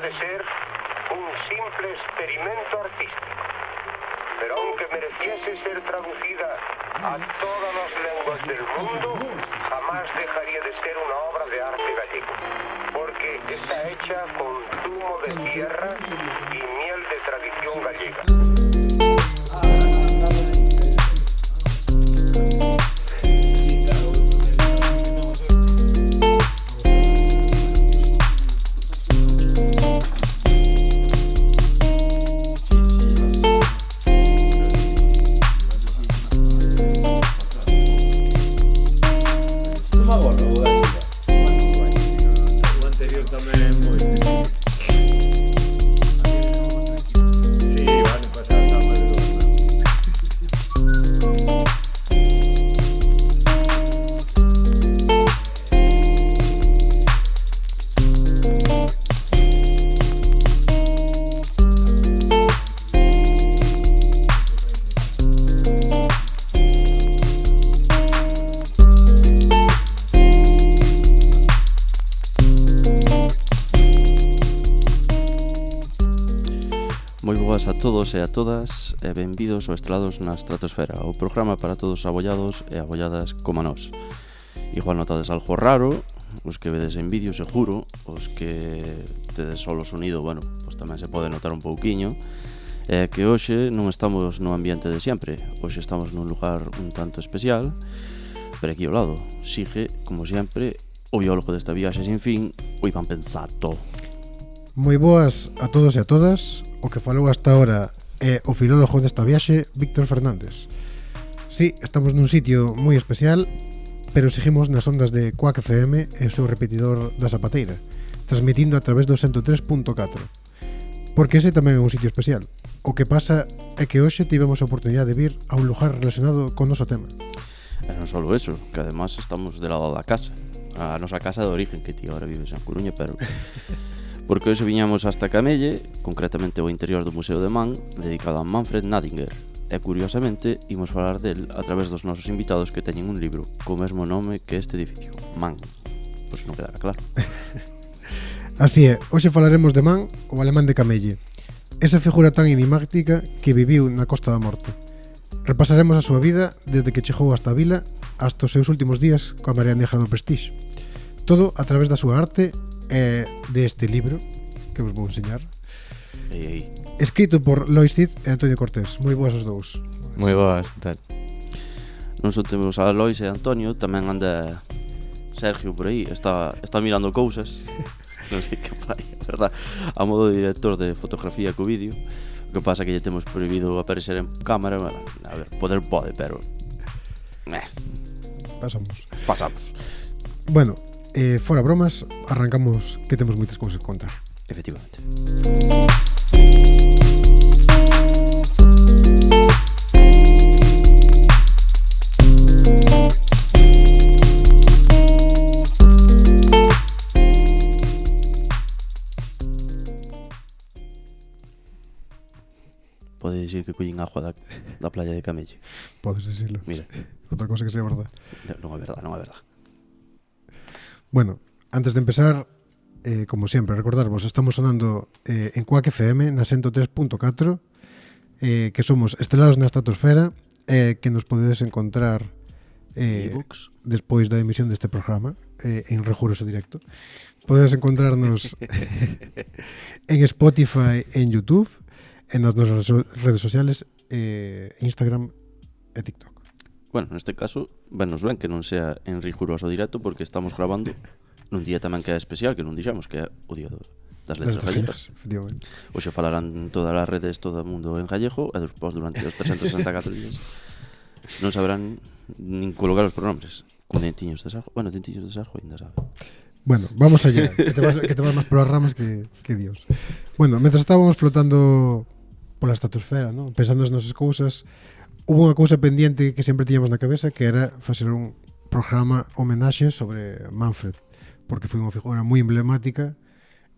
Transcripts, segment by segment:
de ser un simple experimento artístico. Pero aunque mereciese ser traducida a todas las lenguas del mundo, jamás dejaría de ser una obra de arte gallego, porque está hecha con zumo de tierra y miel de tradición gallega. A todos e a todas e benvidos ao Estrelados na Estratosfera, o programa para todos os abollados e abolladas como a nós. Igual notades algo raro, os que vedes en vídeo seguro, os que tedes solo sonido, bueno, pues tamén se pode notar un pouquiño, que hoxe non estamos no ambiente de sempre, hoxe estamos nun lugar un tanto especial, pero aquí ao lado sigue, como sempre, o biólogo desta viaxe sin fin, o Iván Pensato. Moi boas a todos e a todas. O que falou hasta ahora é o filólogo desta viaxe, Víctor Fernández. Sí, estamos nun sitio moi especial, pero seguimos nas ondas de Quack FM e o seu repetidor da Zapateira, transmitindo a través do 103.4. Porque ese tamén é un sitio especial. O que pasa é que hoxe tivemos a oportunidade de vir a un lugar relacionado con o noso tema. E non só eso, que además estamos de lado da casa, a nosa casa de origen, que ti agora vives en Coruña, pero... Porque hoxe viñamos hasta Camelle, concretamente o interior do Museo de Man, dedicado a Manfred Nadinger. E curiosamente, imos falar del a través dos nosos invitados que teñen un libro co mesmo nome que este edificio, Man. Pois non quedara claro. Así é, hoxe falaremos de Man, o alemán de Camelle, esa figura tan enigmática que viviu na Costa da Morte. Repasaremos a súa vida desde que chegou hasta a vila hasta os seus últimos días coa Marea Negra do Prestige. Todo a través da súa arte e deste libro que vos vou enseñar, escrito por Lois Cid e Antonio Cortés. Moi boas os dous. Moi boas, tal. Non só temos a Lois e Antonio, tamén anda Sergio por aí, está mirando cousas. Non sei que fai, a verdad, a modo de director de fotografía co vídeo. O que pasa que lle temos prohibido aparecer en cámara, bueno, a ver, poder pode, pero pasamos. Bueno, fora bromas, arrancamos, que temos moitas cousas que contar. Efectivamente. Pode dicir que collín agua da playa de Camelle. Podes dicirlo. Mira. Outra cosa que sea verdad. Non é verdad. Bueno, antes de empezar, como sempre, recordarvos, estamos sonando en Quack FM na 103.4, que somos Estelados na Estratosfera, que nos podedes encontrar despois da emisión deste programa en Rejuroso Directo. Podedes encontrarnos en Spotify, en YouTube, en nas nosas redes sociales, Instagram e TikTok. Bueno, neste caso, nos ven que non sea en riguroso directo, porque estamos grabando nun día tamén que é especial, que non dixamos, que é o día das letras gallegas. Hoxe falarán todas as redes, todo o mundo en gallego, e despois durante os 364 días non saberán nin colocar os pronombres. Con dentiños de sarjo, dentiños de sarjo ainda sabe. Bueno, vamos allá, que te vas máis polas ramas que Dios. Bueno, mentras estábamos flotando pola estratosfera, ¿no? Pensando nas nosas cousas, hubo unha cousa pendiente que sempre tiñamos na cabeza, que era facer un programa homenaxe sobre Manfred, porque foi unha figura moi emblemática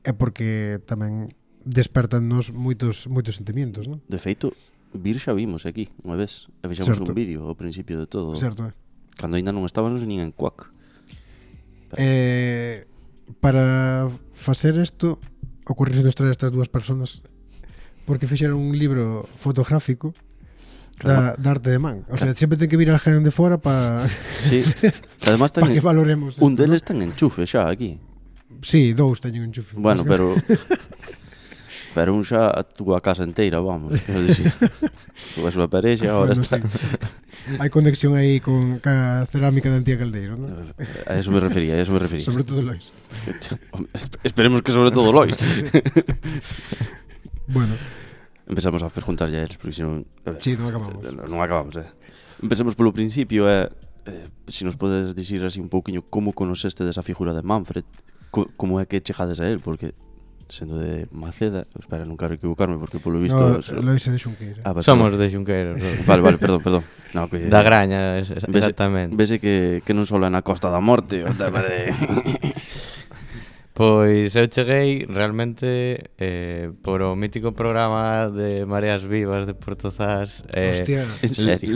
e porque tamén despertannos moitos sentimientos, ¿no? De feito, vir xa vimos aquí unha vez, e fixamos un vídeo ao principio de todo. Certo. Cando ainda non estábamos nin en Quack. Para facer isto, ocorrerse nos traer estas dúas personas porque fixeron un libro fotográfico da arte de man. O sea, sempre ten que vir alguén de fora para Sí, que además pa que valoremos un esto, deles ¿no? ten enchufe xa aquí. Sí, dous teñen un enchufe. Bueno, pero un xa a túa casa inteira, vamos, quero dicir. Túa súa parexa, agora Bueno, está. sí. Hai conexión aí con ca cerámica da Antía Caldeiro, ¿no? A eso me refería. Sobre todo Lois. Esperemos que sobre todo Lois. Bueno, Empezamos a preguntar ya eles, porque senón... sí, non acabamos. Non acabamos, Empecemos polo principio, se nos podes dicir así un pouquiño como conoceste desa figura de Manfred, como é que chegades a él, porque sendo de Maceda, espera, non quero equivocarme, porque polo visto... No, Lois é de Xunqueira. Ah, Somos de Xunqueiros. Vale, perdón. No, que, Da Graña, exactamente. Vese que non só é na Costa da Morte, o tema de... Pois eu cheguei realmente por o mítico programa de Mareas Vivas de Porto Zas. Hostia. En serio.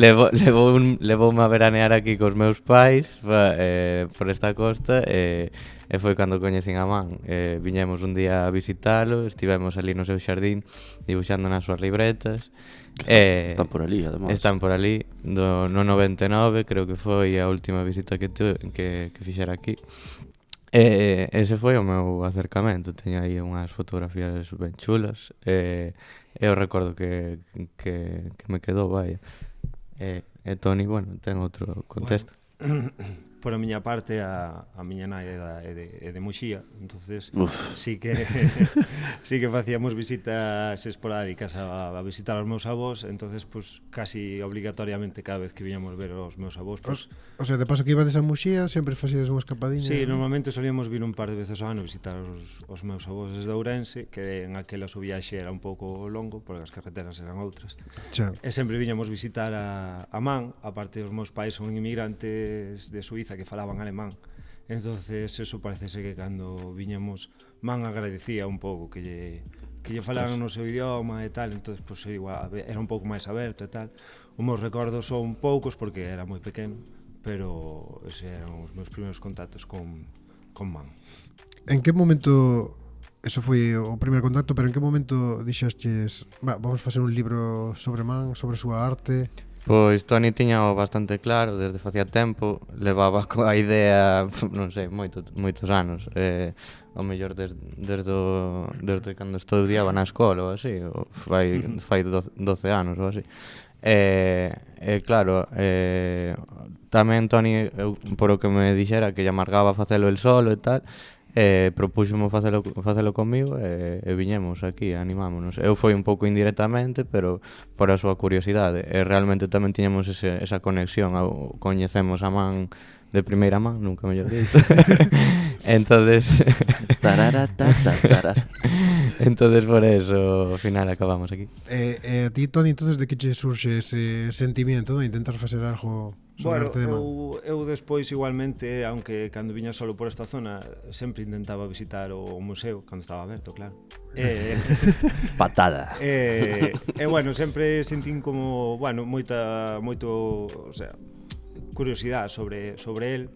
Levoume a veranear aquí cos meus pais por esta costa e foi cando coñecín a man. Viñemos un día a visitalo, estivemos ali no seu xardín dibuixando nas súas libretas. Están por ali, además. Están por ali, no 99, creo que foi a última visita que fixera aquí. Ese foi o meu acercamento. Teño aí unhas fotografías ben chulas e eu recordo que me quedou, vaya. E Toni, bueno, ten outro contexto. Bueno, por a miña parte, a miña nai é de Muxía, entonces sí que facíamos visitas esporádicas a visitar aos meus avós, entonces pues casi obligatoriamente cada vez que viñamos ver os meus avós, pues O sea, de paso que ibades a Muxía, sempre facíades unha escapadinha. sí, normalmente solíamos vir un par de veces ao ano visitar os meus avós desde Ourense, que en aquelas o viaxe era un pouco longo, porque as carreteras eran outras. Xa. E sempre viñamos visitar a Man, aparte os meus pais son inmigrantes de Suiza que falaban alemán. Entonces eso parece ser que cando viñamos Man agradecía un pouco que lle falaran no seu idioma e tal, entonces pues igual era un pouco máis aberto e tal. Os meus recordos son poucos porque era moi pequeno, pero ese eran os meus primeiros contactos con Man. En que momento, eso foi o primeiro contacto, pero en que momento dixastes, vamos facer un libro sobre Man, sobre a súa arte? Pois Toni tiña bastante claro desde facía tempo, levaba coa idea, non sei, moitos anos, ao mellor desde cando estudiaba na escola ou así, ou fai 12 anos ou así. Claro, tamén Toni, por o que me dixera que lle amargaba facelo el solo e tal, propúxome facelo comigo e viñemos aquí, animámonos. Eu foi un pouco indirectamente, pero por a súa curiosidade. E realmente tamén tiñamos esa conexión, coñecemos a Man de primeira man, nunca mellor dito. Entonces entonces por eso ao final acabamos aquí. A ti, Toni, entonces de que che surxe ese sentimiento de intentar facer algo sobre arte de Man? Eu despois igualmente, aunque cando viña solo por esta zona, sempre intentaba visitar o museo cando estaba aberto, claro. Patada. Bueno, sempre sentín como, bueno, moito, o sea, curiosidade sobre el,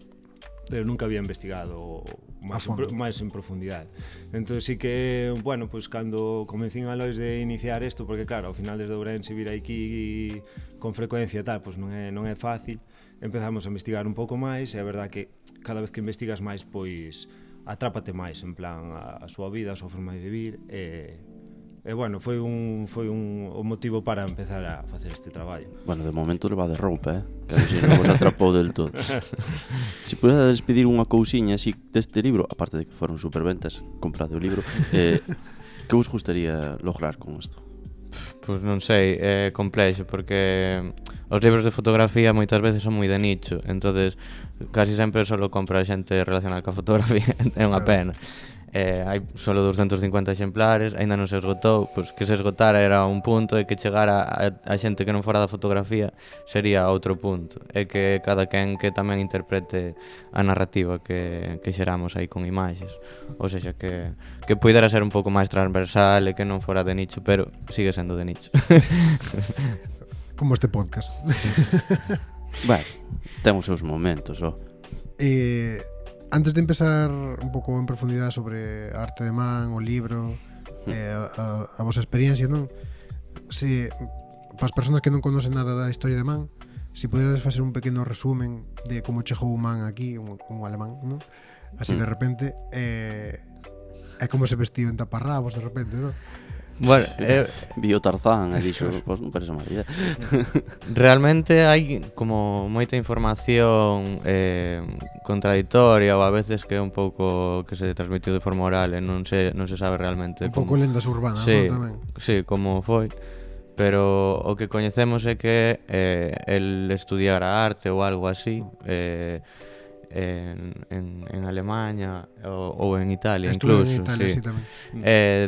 pero nunca había investigado máis en profundidade. Entón sí que, bueno, pues cando convencín a Lois de iniciar isto, porque claro, ao final desde Ourense vir aquí con frecuencia e tal, pues non é fácil. Empezamos a investigar un pouco máis e é verdad que cada vez que investigas máis, pois atrápate máis, en plan a súa vida, a súa forma de vivir e bueno, foi un motivo para empezar a facer este traballo. Bueno, de momento leva de roupa, que a ver se non vos atrapou del todo. Se pudera despedir unha cousiña así deste libro, aparte de que foron superventas, comprade o libro, que vos gustaría lograr con isto? Pois non sei, é complexo porque os libros de fotografía moitas veces son moi de nicho, entonces casi sempre solo compra a xente relacionada coa fotografía, é unha pena. Hai solo 250 exemplares, aínda non se esgotou, pois que se esgotara era un punto e que chegara a xente que non fora da fotografía sería outro punto, e que cada quen que tamén interprete a narrativa que xeramos aí con imaxes, ou seja, que puidera ser un pouco máis transversal e que non fora de nicho, pero sigue sendo de nicho. Como este podcast. Bueno, temos seus momentos, ó. Antes de empezar un pouco en profundidade sobre a arte de Man, o libro, a vosa experiencia, non? Se para as persoas que non conocen nada da historia de Man, se poderes facer un pequeno resumen de como chegou Man aquí, un alemán, non? Así de repente, é como se vestiu en taparrabos de repente, non? Bueno, Vio Tarzán e dixo, pois non parece mala idea. realmente hai como moita información contradictoria ou a veces que é un pouco que se transmitiu de forma oral e non se sabe realmente Un pouco lendas urbanas, sí, non? Tamén. sí, como foi. Pero o que coñecemos é que el estudiara arte ou algo así en Alemaña ou en Italia Estuve incluso, en Italia, sí. sí, tamén.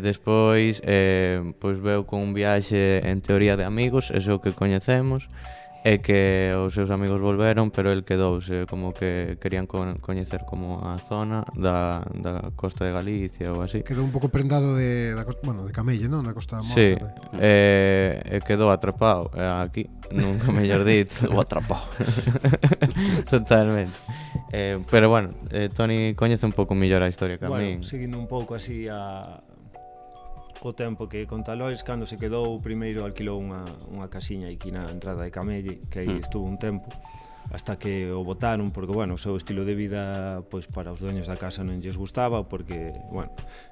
Despois pois veu con un viaxe en teoría de amigos, eso é o que coñecemos, e que os seus amigos volveron, pero el quedouse, como que querían coñecer como a zona da costa de Galicia ou así. Quedou un pouco prendado de Camelle, non? Da Costa da Morte. Sí, quedou atrapado aquí, nunca mellor dito. O atrapado. Totalmente. Pero bueno, Toni coñece un pouco mellor a historia que a min. Seguindo un pouco así o tempo que conta Lois, cando se quedou primeiro alquilou unha casiña aquí na entrada de Camelle, que aí estuvo un tempo hasta que o botaron porque, bueno, o seu estilo de vida pois para os dueños da casa non lles gustaba porque, bueno,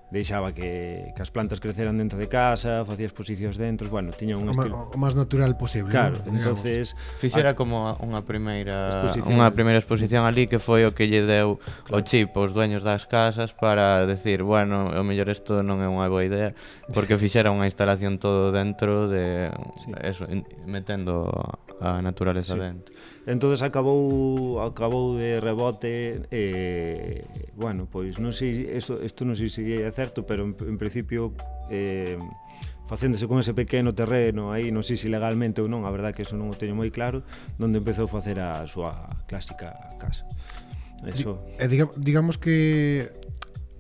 deixaba que as plantas creceran dentro de casa, facía exposicións dentro, bueno, tiña un estilo O máis natural posible, claro, non? entonces Fixera como unha primeira Exposición. exposición ali que foi o que lle deu o chip aos dueños das casas para decir, bueno, o mellor isto non é unha boa idea, porque fixera unha instalación todo dentro de eso, metendo a naturaleza dentro. Entonces acabou de rebote bueno, pois non sei, isto non sei se é certo, pero en principio facéndose con ese pequeno terreno aí, non sei se legalmente ou non, a verdade que eso non o teño moi claro, onde empezou a facer a súa clásica casa. Eso. Digamos que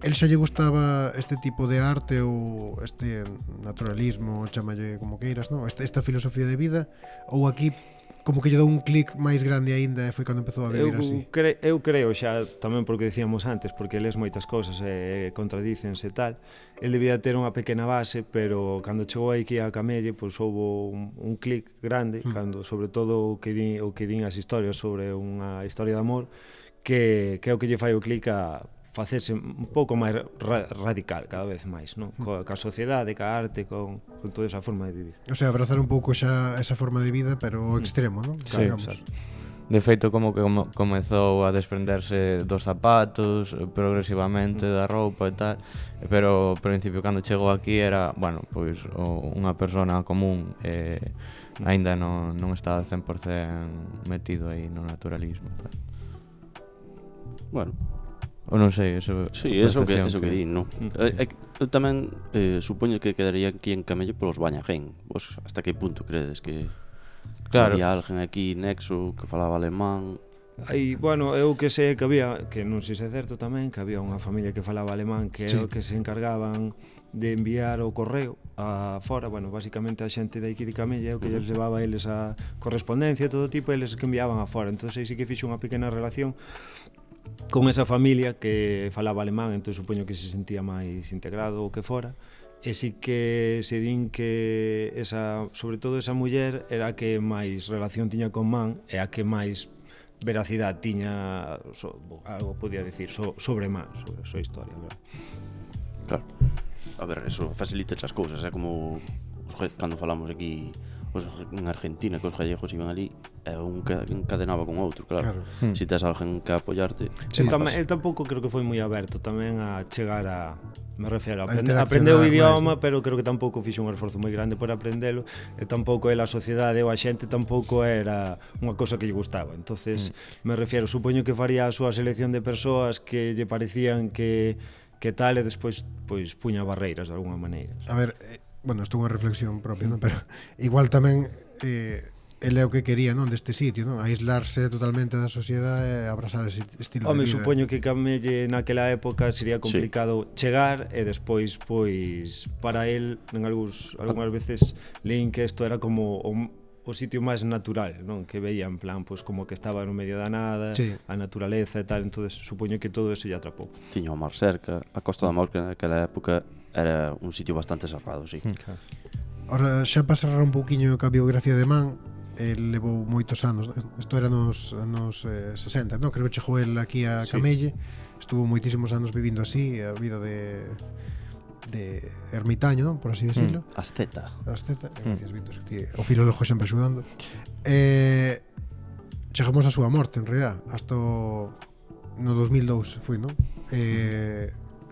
el xa lle gustaba este tipo de arte ou este naturalismo, chamalle como queiras, non? Esta filosofía de vida, ou aquí como que lle dou un clic máis grande aínda e foi cando empezou a vivir así. Eu creo xa, tamén porque decíamos antes, porque lees moitas cousas e contradícense e tal, el debía ter unha pequena base, pero cando chegou aquí a Camelle, pois houbo un clic grande, cando sobre todo o que din as historias sobre unha historia de amor, que é o que lle fai o clic a facerse un pouco máis radical cada vez máis, non? Ca sociedade, ca arte, con toda esa forma de vivir. O sea, abrazar un pouco xa esa forma de vida, pero o extremo, non? Sí, exacto. De feito, como que comezou a desprenderse dos zapatos progresivamente, da roupa e tal, pero ao principio cando chegou aquí era, bueno, pois unha persona común aínda non estaba 100% metido aí no naturalismo e tal. Bueno, ou non sei, eso sí, eso que di, non? Eu tamén supoño que quedaría aquí en Camelle polos Bañagén. Vos hasta que punto credes que había alguén aquí nexo que falaba alemán? Bueno, eu que sei que había, que non sei se é certo tamén, que había unha familia que falaba alemán que é o que se encargaban de enviar o correo a fora, bueno, basicamente a xente de aquí de Camelle o que lles levaba eles a correspondencia, todo tipo, eles que enviaban a fora. Entón, aí sí que fixo unha pequena relación con esa familia que falaba alemán, entón supoño que se sentía máis integrado ou que fora, e si que se din que sobre todo esa muller era a que máis relación tiña con Man e a que máis veracidade tiña, algo podía dicir sobre Man, sobre a súa historia, verdad? Claro, a ver, eso facilita esas cousas, é como cando falamos aquí en Argentina que os gallegos iban ali e un encadenaba con outro, claro. Si tes alguén que apoiarte. El tampouco creo que foi moi aberto tamén a chegar a, me refiro, aprendeu o idioma, pero creo que tampouco fixo un esforzo moi grande por aprendelo, e tampouco a sociedade ou a xente tampouco era unha cousa que lle gustaba. Entonces, me refiro, supoño que faría a súa selección de persoas que lle parecían que tal, e despois pois puña barreiras de alguna maneira. A ver, bueno, isto é unha reflexión propia, non? Pero igual tamén ele é o que quería, non, deste sitio, non? Aislarse totalmente da sociedade e abrazar ese estilo de vida. Supoño que Camelle naquela época sería complicado chegar e despois, pois, para el, algunhas veces leín que isto era como o sitio máis natural, non? Que veía en plan, pois, como que estaba no medio da nada, a naturaleza e tal, entonces supoño que todo eso lle atrapou. Tiña o mar cerca, a Costa da Morte naquela época era un sitio bastante cerrado, sí. Ora, xa para cerrar un pouquiño ca biografía de Man, el levou moitos anos, isto era nos anos 60, non? Creo que chegou el aquí a Camelle, estuvo moitísimos anos vivindo así, a vida de ermitaño, non? Por así decirlo. Asceta. Gracias, Víctor, o filólogo sempre axudando. Chegamos a súa morte, en realidad, hasta no 2002 foi, non?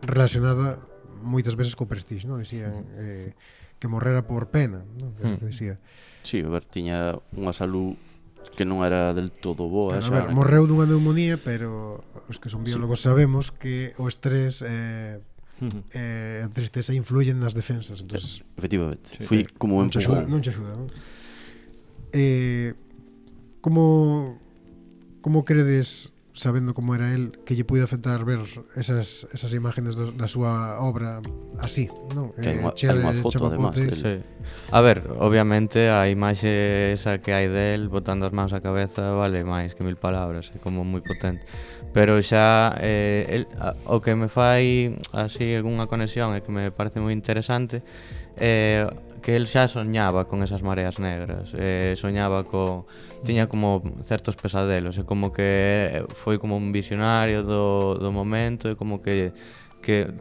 Relacionada moitas veces co Prestige, non? Dicían que morrera por pena, non? Que dicía. Sí, a ver, tiña unha salud que non era del todo boa. Pero, a ver, morreu dunha neumonía, pero os que son biólogos sabemos que o estrés a tristeza influyen nas defensas, entonces efectivamente, foi como un empujón. Non che axuda, non? Como credes, sabendo como era el, que lle puide afectar ver esas imágenes da súa obra así, non? Que hai unha foto, además, sí. A ver, obviamente a imaxe esa que hai del botando as mans á cabeza vale máis que 1000 palabras, é como moi potente. Pero xa o que me fai así algunha conexión e que me parece moi interesante que el xa soñaba con esas mareas negras, tiña como certos pesadelos, é como que foi como un visionario do momento, é como que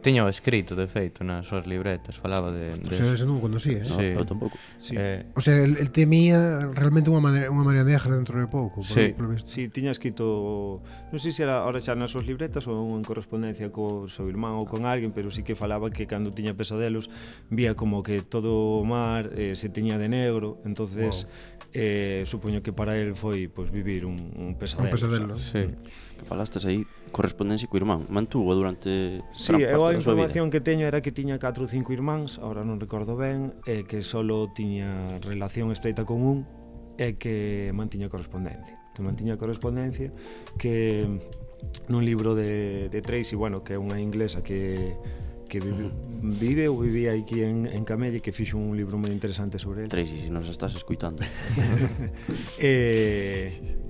tiña o escrito, de feito, nas súas libretas, falaba de o sea, eso non o conocía, No, sí. eu tampouco. Sí. O sea, el temía realmente unha marea negra dentro de pouco, Sí. por visto. Sí, tiña escrito, non sei se era ahora xa nas súas libretas ou en correspondencia co seu irmán ou con alguén, pero sí que falaba que cando tiña pesadelos vía como que todo o mar se tiña de negro, entonces supoño que para él foi pues, vivir un pesadelo. Un pesadelo. Sí. Que falastes aí correspondencia co irmán. Mantuvo durante Sí, gran eu parte a da súa vida. información que teño era que tiña 4 ou 5 irmáns, ahora non recordo ben, que solo tiña relación estreita con un e que mantiña correspondencia. Que nun libro de Tracy, bueno, que é unha inglesa que vive ou vivía aquí en Camelle, que fixo un libro moi interesante sobre el. Tracy, se nos estás escuitando.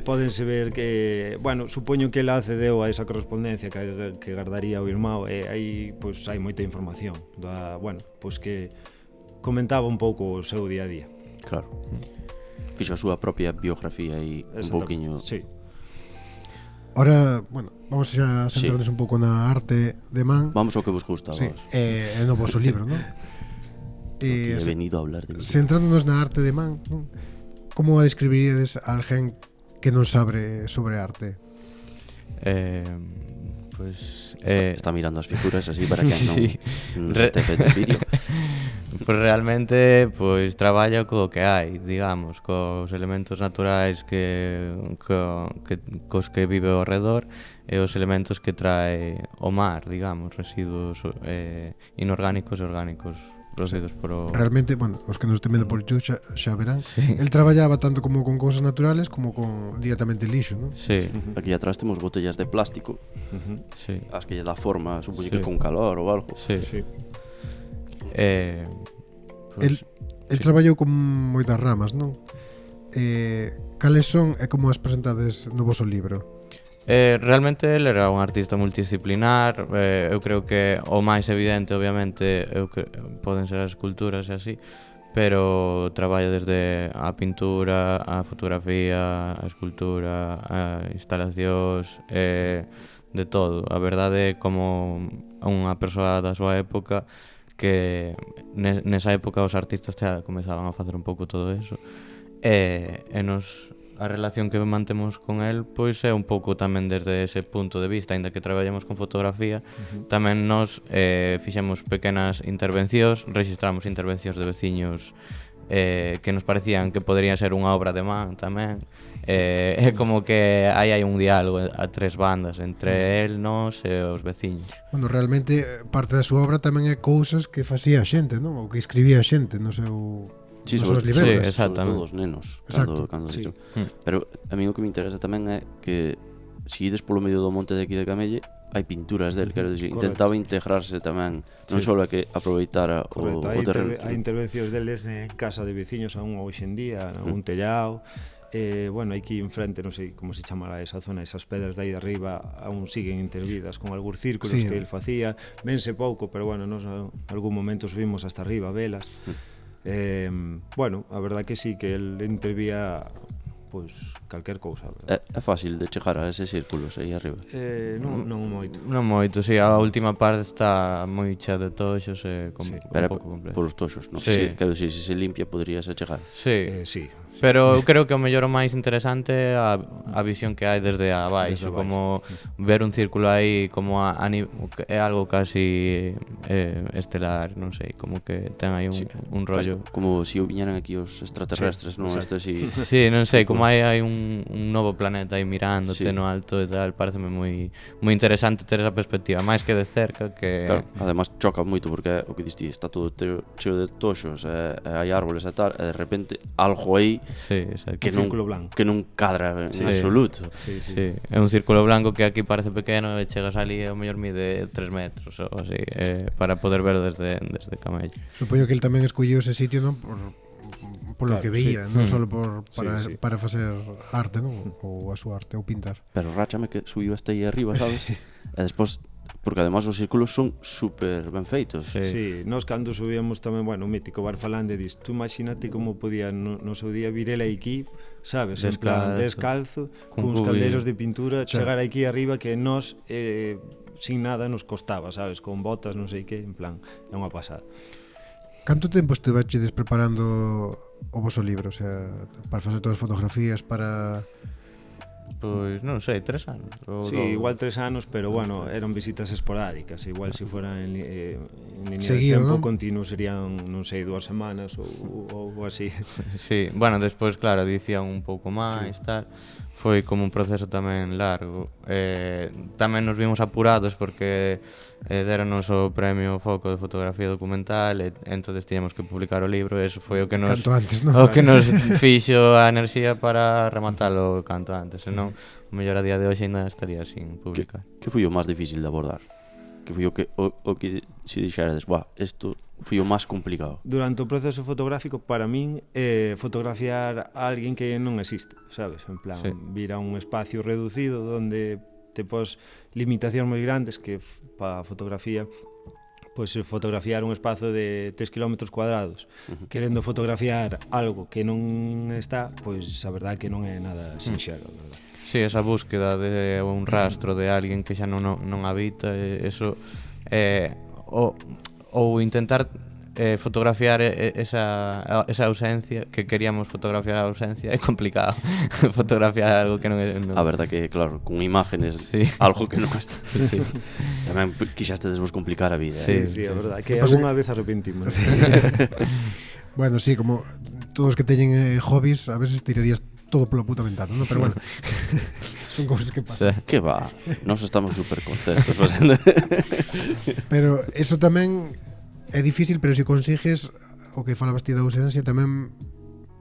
Pódense ver que, bueno, supoño que ela accedeu a esa correspondencia que gardaría o irmão e aí pois hai moita información que comentaba un pouco o seu día a día. Claro. Fixo a súa propia biografía e un pouquiño. Sí. Ora, bueno, vamos xa a centrarnos un pouco na arte de Man. Vamos ao que vos gusta, Sí, vos. no vosso libro, non? Aquí he venido a hablar de mí. Centrándonos na arte de Man, non? Como a describiríades a alguén que non sabe sobre arte? Pues Está mirando as figuras así para que non, Sí. non se este fete el vídeo. Pues realmente pois traballa co que hai, digamos, cos elementos naturais cos que vive ao redor e os elementos que trae o mar, digamos, residuos inorgánicos e orgánicos producidos por o... Realmente, bueno, os que nos estén vendo por YouTube xa verán. Sí. El traballaba tanto como con cousas naturales como con directamente lixo, non? Sí, Aquí atrás temos botellas de plástico, sí, as que lle dá forma, supoño Sí. que con calor ou algo. sí. Sí. Pues, El traballou con moitas ramas, non? Cales son e como as presentades no voso libro? realmente el era un artista multidisciplinar, eu creo que o máis evidente obviamente poden ser as esculturas e así, pero traballa desde a pintura, a fotografía, a escultura, a instalacións, de todo. A verdade é como unha persoa da súa época que nesa época os artistas xa comezaban a facer un pouco todo eso e a relación que mantemos con el pois é un pouco tamén desde ese punto de vista, aínda que traballamos con fotografía, tamén nos fixemos pequenas intervencións, registramos intervencións de veciños que nos parecían que poderían ser unha obra de Man tamén. É como que aí hai un diálogo a tres bandas entre el, nós e os veciños. Bueno, realmente parte da súa obra tamén é cousas que facía a xente, non? Ou que escribía a xente no seu... Sí, nas sobre, súas libretas. Sí, exactamente. sobre todo os nenos. Exacto. Cando Sí. Pero a mí o que me interesa tamén é que se ides polo medio do monte de aquí de Camelle hai pinturas del, quero dicir, Correcto. intentaba integrarse tamén, non Sí. só a que aproveitara Correcto, o terreno. hai intervencións deles en casa de veciños aún hoxe en día, un tellado, bueno, aquí enfrente, non sei como se chamará esa zona, esas pedras de aí de arriba aún siguen intervidas con algúns círculos que el facía, vense pouco, pero bueno, nos algún momento subimos hasta arriba a velas. Bueno, a verdad que sí, que el intervía pois calquer cousa. É fácil de chegar a eses círculos aí arriba? Non moito. Non moito, si, a última parte está moi chea de toxos e un pouco complejo. Por os toxos, non? Sí. Quero dicir, se se limpia poderíase chegar. Sí, Sí. pero eu creo que o mellor o máis interesante é a visión que hai desde abaixo, como ver un círculo aí como é algo casi estelar, non sei, como que ten aí un rollo. Como se o viñeran aquí os extraterrestres, non? Isto así... Sí, non sei, como hai un novo planeta aí mirándote Sí. no alto e tal, pareceme moi interesante ter esa perspectiva, máis que de cerca que... Claro, además choca moito porque o que diste, está todo cheo de toxos, hai árboles e tal, e de repente algo aí Sí, exacto. que círculo blanco. que non cadra en Sí. absoluto. Sí, é un círculo blanco que aquí parece pequeno e chegas ali e o mellor mide 3 metros ou así, para poder ver desde Camelle. Supoño que el tamén escolliu ese sitio, non? Por lo Claro, que veía, non só para Sí. facer arte, non? Ou a súa arte, ou pintar. Pero ráchame que subiu hasta aí arriba, sabes? E despois, porque además os círculos son super ben feitos. Sí, nós cando subíamos tamén, bueno, o mítico bar falante dis, tú imagínate como podía no seu día vir ele aquí, sabes, en plan descalzo, Cun cuns cubo calderos de pintura, chegar aquí arriba que nós sin nada nos costaba, sabes, con botas, non sei que, en plan, é unha pasada. Canto tempo estiveches preparando o voso libro? O sea, para facer todas as fotografías, para... Pois non sei, 3 anos. Sí, igual 3 anos, pero bueno, eran visitas esporádicas. Igual se fuera en línea Seguido, de tempo ¿no? continuo serían, non sei, 2 semanas ou así. Sí, bueno, despois, claro, dicían un pouco máis, tal. Foi como un proceso tamén largo. Tamén nos vimos apurados porque deronos o premio Foco de fotografía documental e entonces tiñamos que publicar o libro e eso foi o que nos Canto antes, non? o que nos fixo a enerxía para rematalo canto antes, senón o mellor a día de hoxe ainda estaría sin publicar. Que foi o máis difícil de abordar? Que foi o que se dixerades, buah, isto foi o máis complicado? Durante o proceso fotográfico, para min, fotografiar a alguén que non existe, sabes? En plan, vir a un espacio reducido onde te pos limitacións moi grandes que para a fotografía pois fotografiar un espazo de 3 km cuadrados querendo fotografiar algo que non está, pois a verdade que non é nada sinxelo, verdad? Sí, esa búsqueda de un rastro de alguén que xa non habita, eso ou intentar fotografiar esa ausencia, que queríamos fotografiar a ausencia, é complicado fotografiar algo que non é... A verdade que, claro, con imágenes, sí. algo que non está. Sí. Tamén quixastes vos complicar a vida. Sí, sí, a verdade, que algunha vez arrepentimos. Bueno, sí, como todos que teñen hobbies, a veces tirarías todo pola puta ventana, ¿no? Pero bueno, son cousas que pasan. Sí. Que va, nós estamos super contentos. Pero eso tamén é difícil, pero se consigues o que falabas ti da ausencia tamén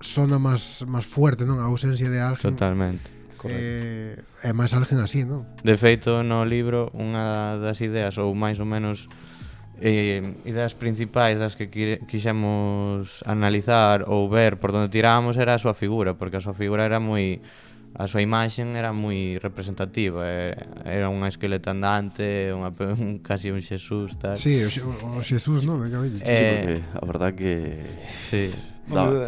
sona máis fuerte, non? A ausencia de alguén. Totalmente. É máis alguén así, non? De feito, no libro, unha das ideas, ou máis ou menos ideas principais das que quixemos analizar ou ver por onde tirábamos era a súa figura, porque a súa figura era moi... A súa imaxen era moi representativa, era unha esqueleta andante, casi un Xesús, tal. Sí, o Xesús, non? Sí, porque a verdade que... Sí.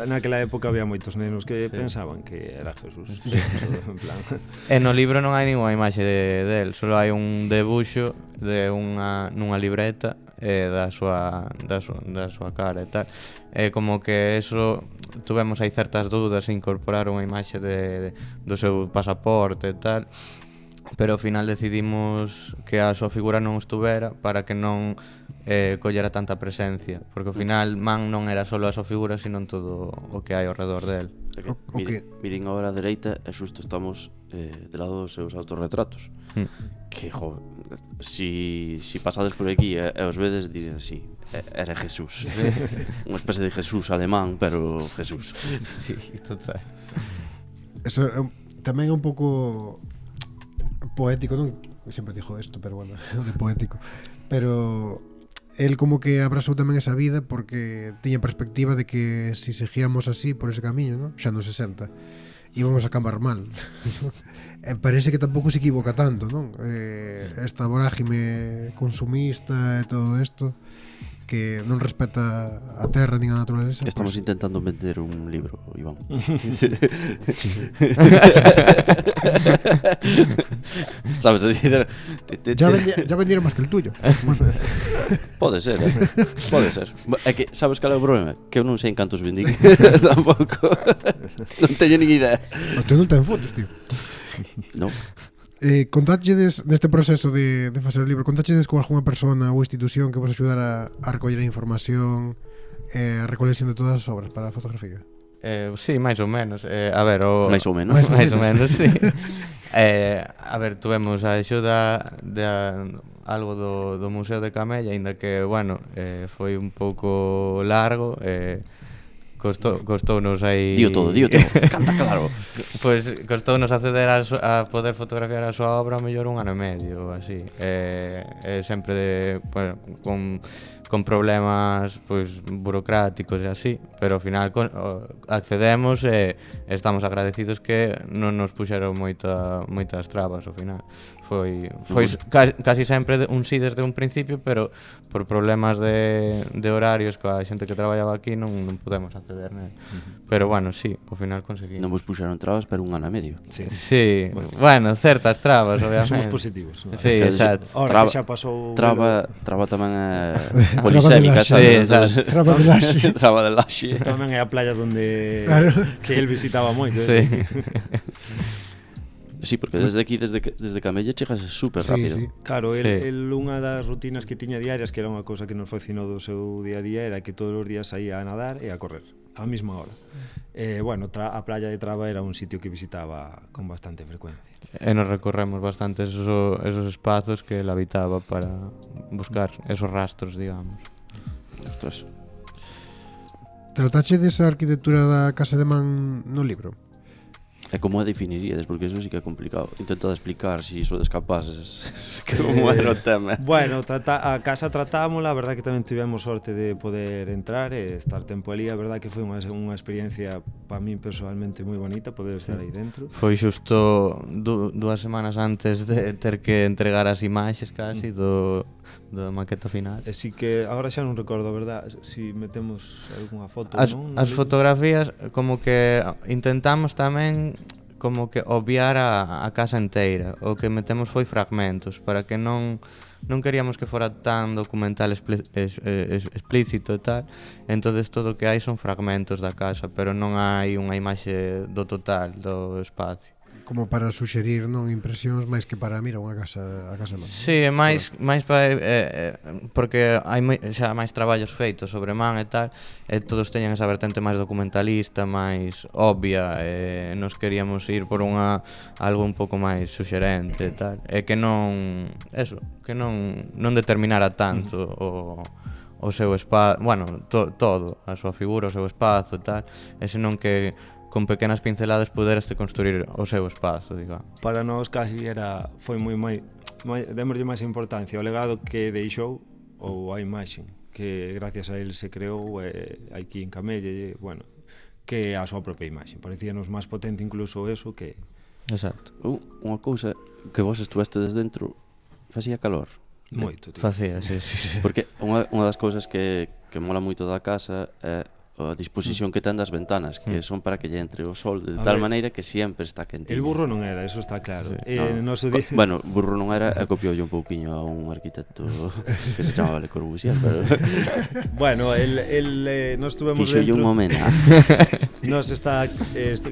Naquela época había moitos nenos que pensaban que era Jesús. Sí. En plan. E no libro non hai ninguna imaxe del, só hai un debuxo de nunha libreta da súa cara e tal. É como que eso tuvemos aí certas dúdas en incorporar unha imaxe do seu pasaporte e tal, pero ao final decidimos que a súa figura non estuvera para que non collera tanta presencia, porque ao final man non era só a súa figura, sino todo o que hai ao redor del. Miren agora a dereita e xusto estamos de lado dos seus autorretratos. Que, jo, si pasades por aquí e os vedes, dicen, sí, era Jesús. Unha especie de Jesús alemán, pero Jesús. Sí, total. Eso tamén é un pouco poético, non? Sempre dixo isto, pero bueno, de poético. Pero el como que abrazou tamén esa vida porque tiña perspectiva de que si seguíamos así por ese camiño, non? Xa nos 60. íbamos a acabar mal. Parece que tampouco se equivoca tanto, non? Esta vorágime consumista e todo isto que non respeta a terra nin a naturaleza. Estamos intentando vender un libro, Iván. Sabes, así Ya vendieron máis que el tuyo. Bueno, pode ser, pode ser. É que, sabes cal é o problema? Que eu non sei en cantos vendín. Tampouco. Non teño nin idea. tú non ten fotos, tío. Non. Contáchedes neste proceso de facer o libro, contáchedes con algunha persona ou institución que vos axudara a recoller a información, a recolección de todas as obras para a fotografía? Sí, máis ou menos. A ver, Máis ou menos. máis ou menos, sí. A ver, tuvemos a axuda de algo do Museo de Camella, aínda que, bueno, foi un pouco largo, costounos aí... Dío todo, canta claro. Pois costounos acceder a poder fotografiar a súa obra ao mellor 1 ano e medio, así. Sempre bueno, con problemas pois burocráticos e así, pero ao final accedemos e estamos agradecidos que non nos puxeron moitas trabas ao final. Foi casi sempre un sí desde un principio, pero por problemas de horarios coa xente que traballaba aquí non podemos acceder nel. Pero bueno, sí, ao final conseguimos. Non vos puxeron trabas, pero 1 ano e medio. Sí, bueno, certas trabas, obviamente. Somos positivos, ¿no? Sí, exacto. Ahora que xa pasou... Traba tamén é polisémica, Sí, exacto. Traba de laxe. Traba de laxe. Tamén é a playa onde Claro. que el visitaba moito. Sí. Sí, porque desde aquí, desde Camella, chegas super rápido. Sí. Claro, Sí. el unha das rutinas que tiña diarias, que era unha cousa que nos fascinou do seu día a día, era que todos os días saía a nadar e a correr, á mesma hora. Bueno, a playa de Traba era un sitio que visitaba con bastante frecuencia. E nos recorremos bastante esos espazos que él habitaba para buscar esos rastros, digamos. Ostras. Tratache desa arquitectura da Casa de Man no libro? E como a definiríades? Porque eso sí que é complicado. Intentad explicar si sodes capaces como era o tema. Bueno, a casa tratámola, a verdad que tamén tivemos sorte de poder entrar e estar tempo ali, a verdad que foi unha experiencia para min personalmente moi bonita poder estar aí dentro. Foi xusto 2 semanas antes de ter que entregar as imaxes casi do maqueta final. Así que agora xa non recordo, a verdad, si metemos algunha foto, non? As fotografías como que intentamos tamén como que obviar a casa inteira. O que metemos foi fragmentos para que non queríamos que fora tan documental explícito e tal. Entonces todo o que hai son fragmentos da casa, pero non hai unha imaxe do total do espacio. Como para suxerir non impresións máis que para mira unha casa a casa man. Sí, é máis para porque hai xa máis traballos feitos sobre man e tal, e todos teñen esa vertente máis documentalista, máis obvia, e nos queríamos ir por algo un pouco máis suxerente e tal, e que non determinara tanto o seu espazo, bueno, todo, a súa figura, o seu espazo e tal, e senón que con pequenas pinceladas puderas construir o seu espazo, digamos. Para nós casi foi moi demoslle máis importancia ao legado que deixou ou a imaxe que gracias a él se creou aquí en Camella, bueno, que a súa propia imaxe. Parecíanos máis potente incluso eso que... Exacto. Unha cousa que vos estuvestes dentro, facía calor. Moito, tío. Facía, sí. Porque unha das cousas que mola moito da casa é a disposición que ten das ventanas, que son para que lle entre o sol de tal maneira que sempre está quentinho. El burro non era, eso está claro. Sí. No noso día... Bueno, burro non era, e copioulle un pouquiño a un arquitecto que se chamaba Le Corbusier, pero... Bueno, nos estuvemos Fixolle dentro... un momento.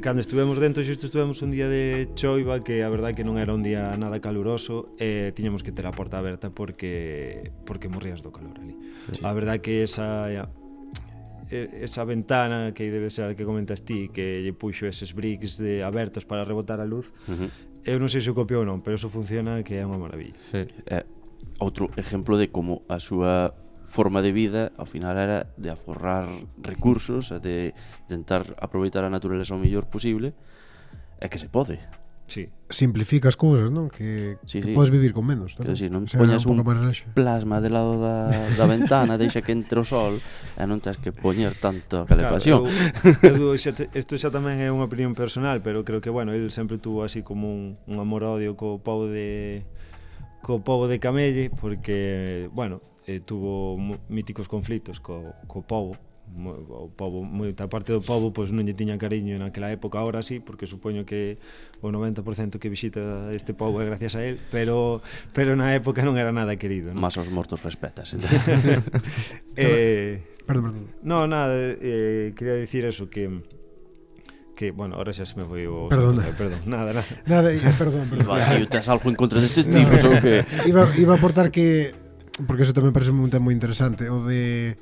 Cando estivemos dentro, xusto estivemos un día de choiva, que a verdade que non era un día nada caluroso, e tiñamos que ter a porta aberta porque morrías do calor ali. Sí. A verdade que esa ventana que debe ser a que comentas ti, que lle puxo eses bricks abertos para rebotar a luz, eu non sei se o copiou ou non, pero eso funciona, que é unha maravilla. Sí. Outro exemplo de como a súa forma de vida ao final era de aforrar recursos e de intentar aproveitar a natureza o mellor posible, é que se pode. Sí. simplifica as cousas, non? Que podes vivir con menos. Quero dicir, non O sea, poñas un pouco máis relaxa. plasma de lado da ventana, deixa que entre o sol e non tens que poñer tanto calefacción. Claro, isto xa tamén é unha opinión personal, pero creo que, bueno, el sempre tuvo así como un amor-odio co pobo de Camelle, porque, bueno, tuvo míticos conflitos co pobo. O pobo, moita parte do pobo pois non lle tiña cariño naquela época, ahora sí, porque supoño que o 90% que visita este pobo é gracias a él, pero na época non era nada querido, non? Mas aos mortos respetas. Perdón. No, nada, quería dicir eso, que bueno, ahora xa se me foi o... Perdón, nada. Perdón. Tío, tes algo en contra destes tipos ou que... Iba a aportar que, porque eso tamén parece un tema moi interesante, o de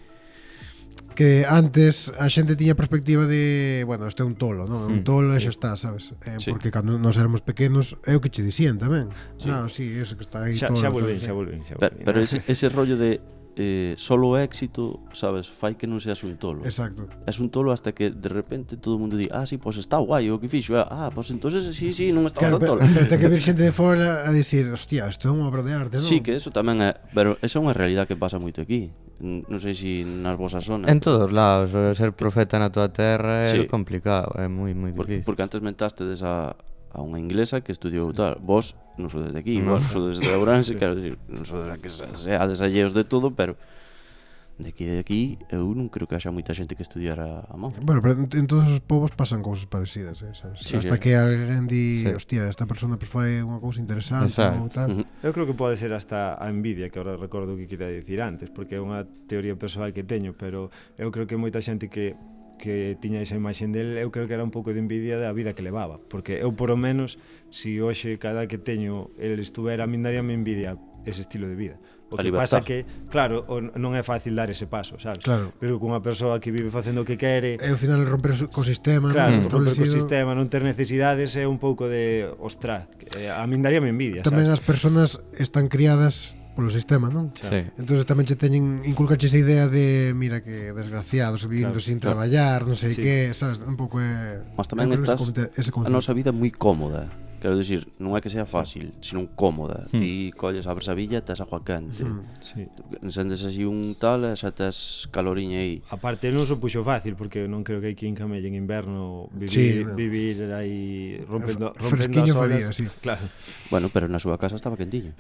que antes a xente tiña perspectiva de, bueno, este é un tolo, non? Un tolo e xa está, sabes? Porque cando nós éramos pequenos é o que che dicían tamén. Non, sí, eso que está aí tolo. Xa volven. Pero ese rollo de solo éxito, sabes, fai que non seas un tolo. Exacto. Es un tolo hasta que de repente todo o mundo di, sí, pois está guai o que fixo. Pois entonces sí, non estaba tan tolo. Pero ten que vir xente de fora a dicir, hostia, isto é unha obra de arte, non? Sí, que eso tamén é, pero esa é unha realidade que pasa moito aquí. Non sei se nas vosas zonas. En todos lados, ser profeta na tua terra é complicado, é moi difícil. Porque antes mentaste a unha inglesa que estudiou tal. Vos non sodes de aquí, igual sodes de Ourense, quero dicir, non sodes que seades alleos de todo, pero de aquí eu non creo que haxa moita xente que estudiara a mão. Bueno, pero en todos os povos pasan cousas parecidas, sabes? Sí, hasta que alguén di, hostia, esta persona fai unha cousa interesante ou tal. Eu creo que pode ser hasta a envidia, que agora recordo o que quería dicir antes, porque é unha teoría persoal que teño, pero eu creo que moita xente que tiña esa imaxe del, eu creo que era un pouco de envidia da vida que levaba, porque eu por o menos, si hoxe cada que teño el estuvera, a min daríame envidia ese estilo de vida. O que pasa que, claro, non é fácil dar ese paso, sabes? Claro. Pero con unha persoa que vive facendo o que quere, e ao final romper o sistema, claro, romper o sistema, non ter necesidades, é un pouco de, ostras, a min daríame envidia, tamén sabes? as persoas están criadas polo sistema, non? Sí. Entonces tamén che teñen inculcache esa idea de, mira que desgraciados vivindo sin traballar, non sei que, sabes? Un pouco é... Mas tamén estás a nosa vida moi cómoda. Quero dicir, non é que sea fácil, sino cómoda. Ti colles, abres a villa e tes agua quente. Encendes así un tal e xa tes caloriña aí. A parte non se puxo fácil, porque non creo que aquí en Camelle en inverno vivir aí rompendo fresquiño as horas. Faría, sí. Claro. Bueno, pero na súa casa estaba quentiño.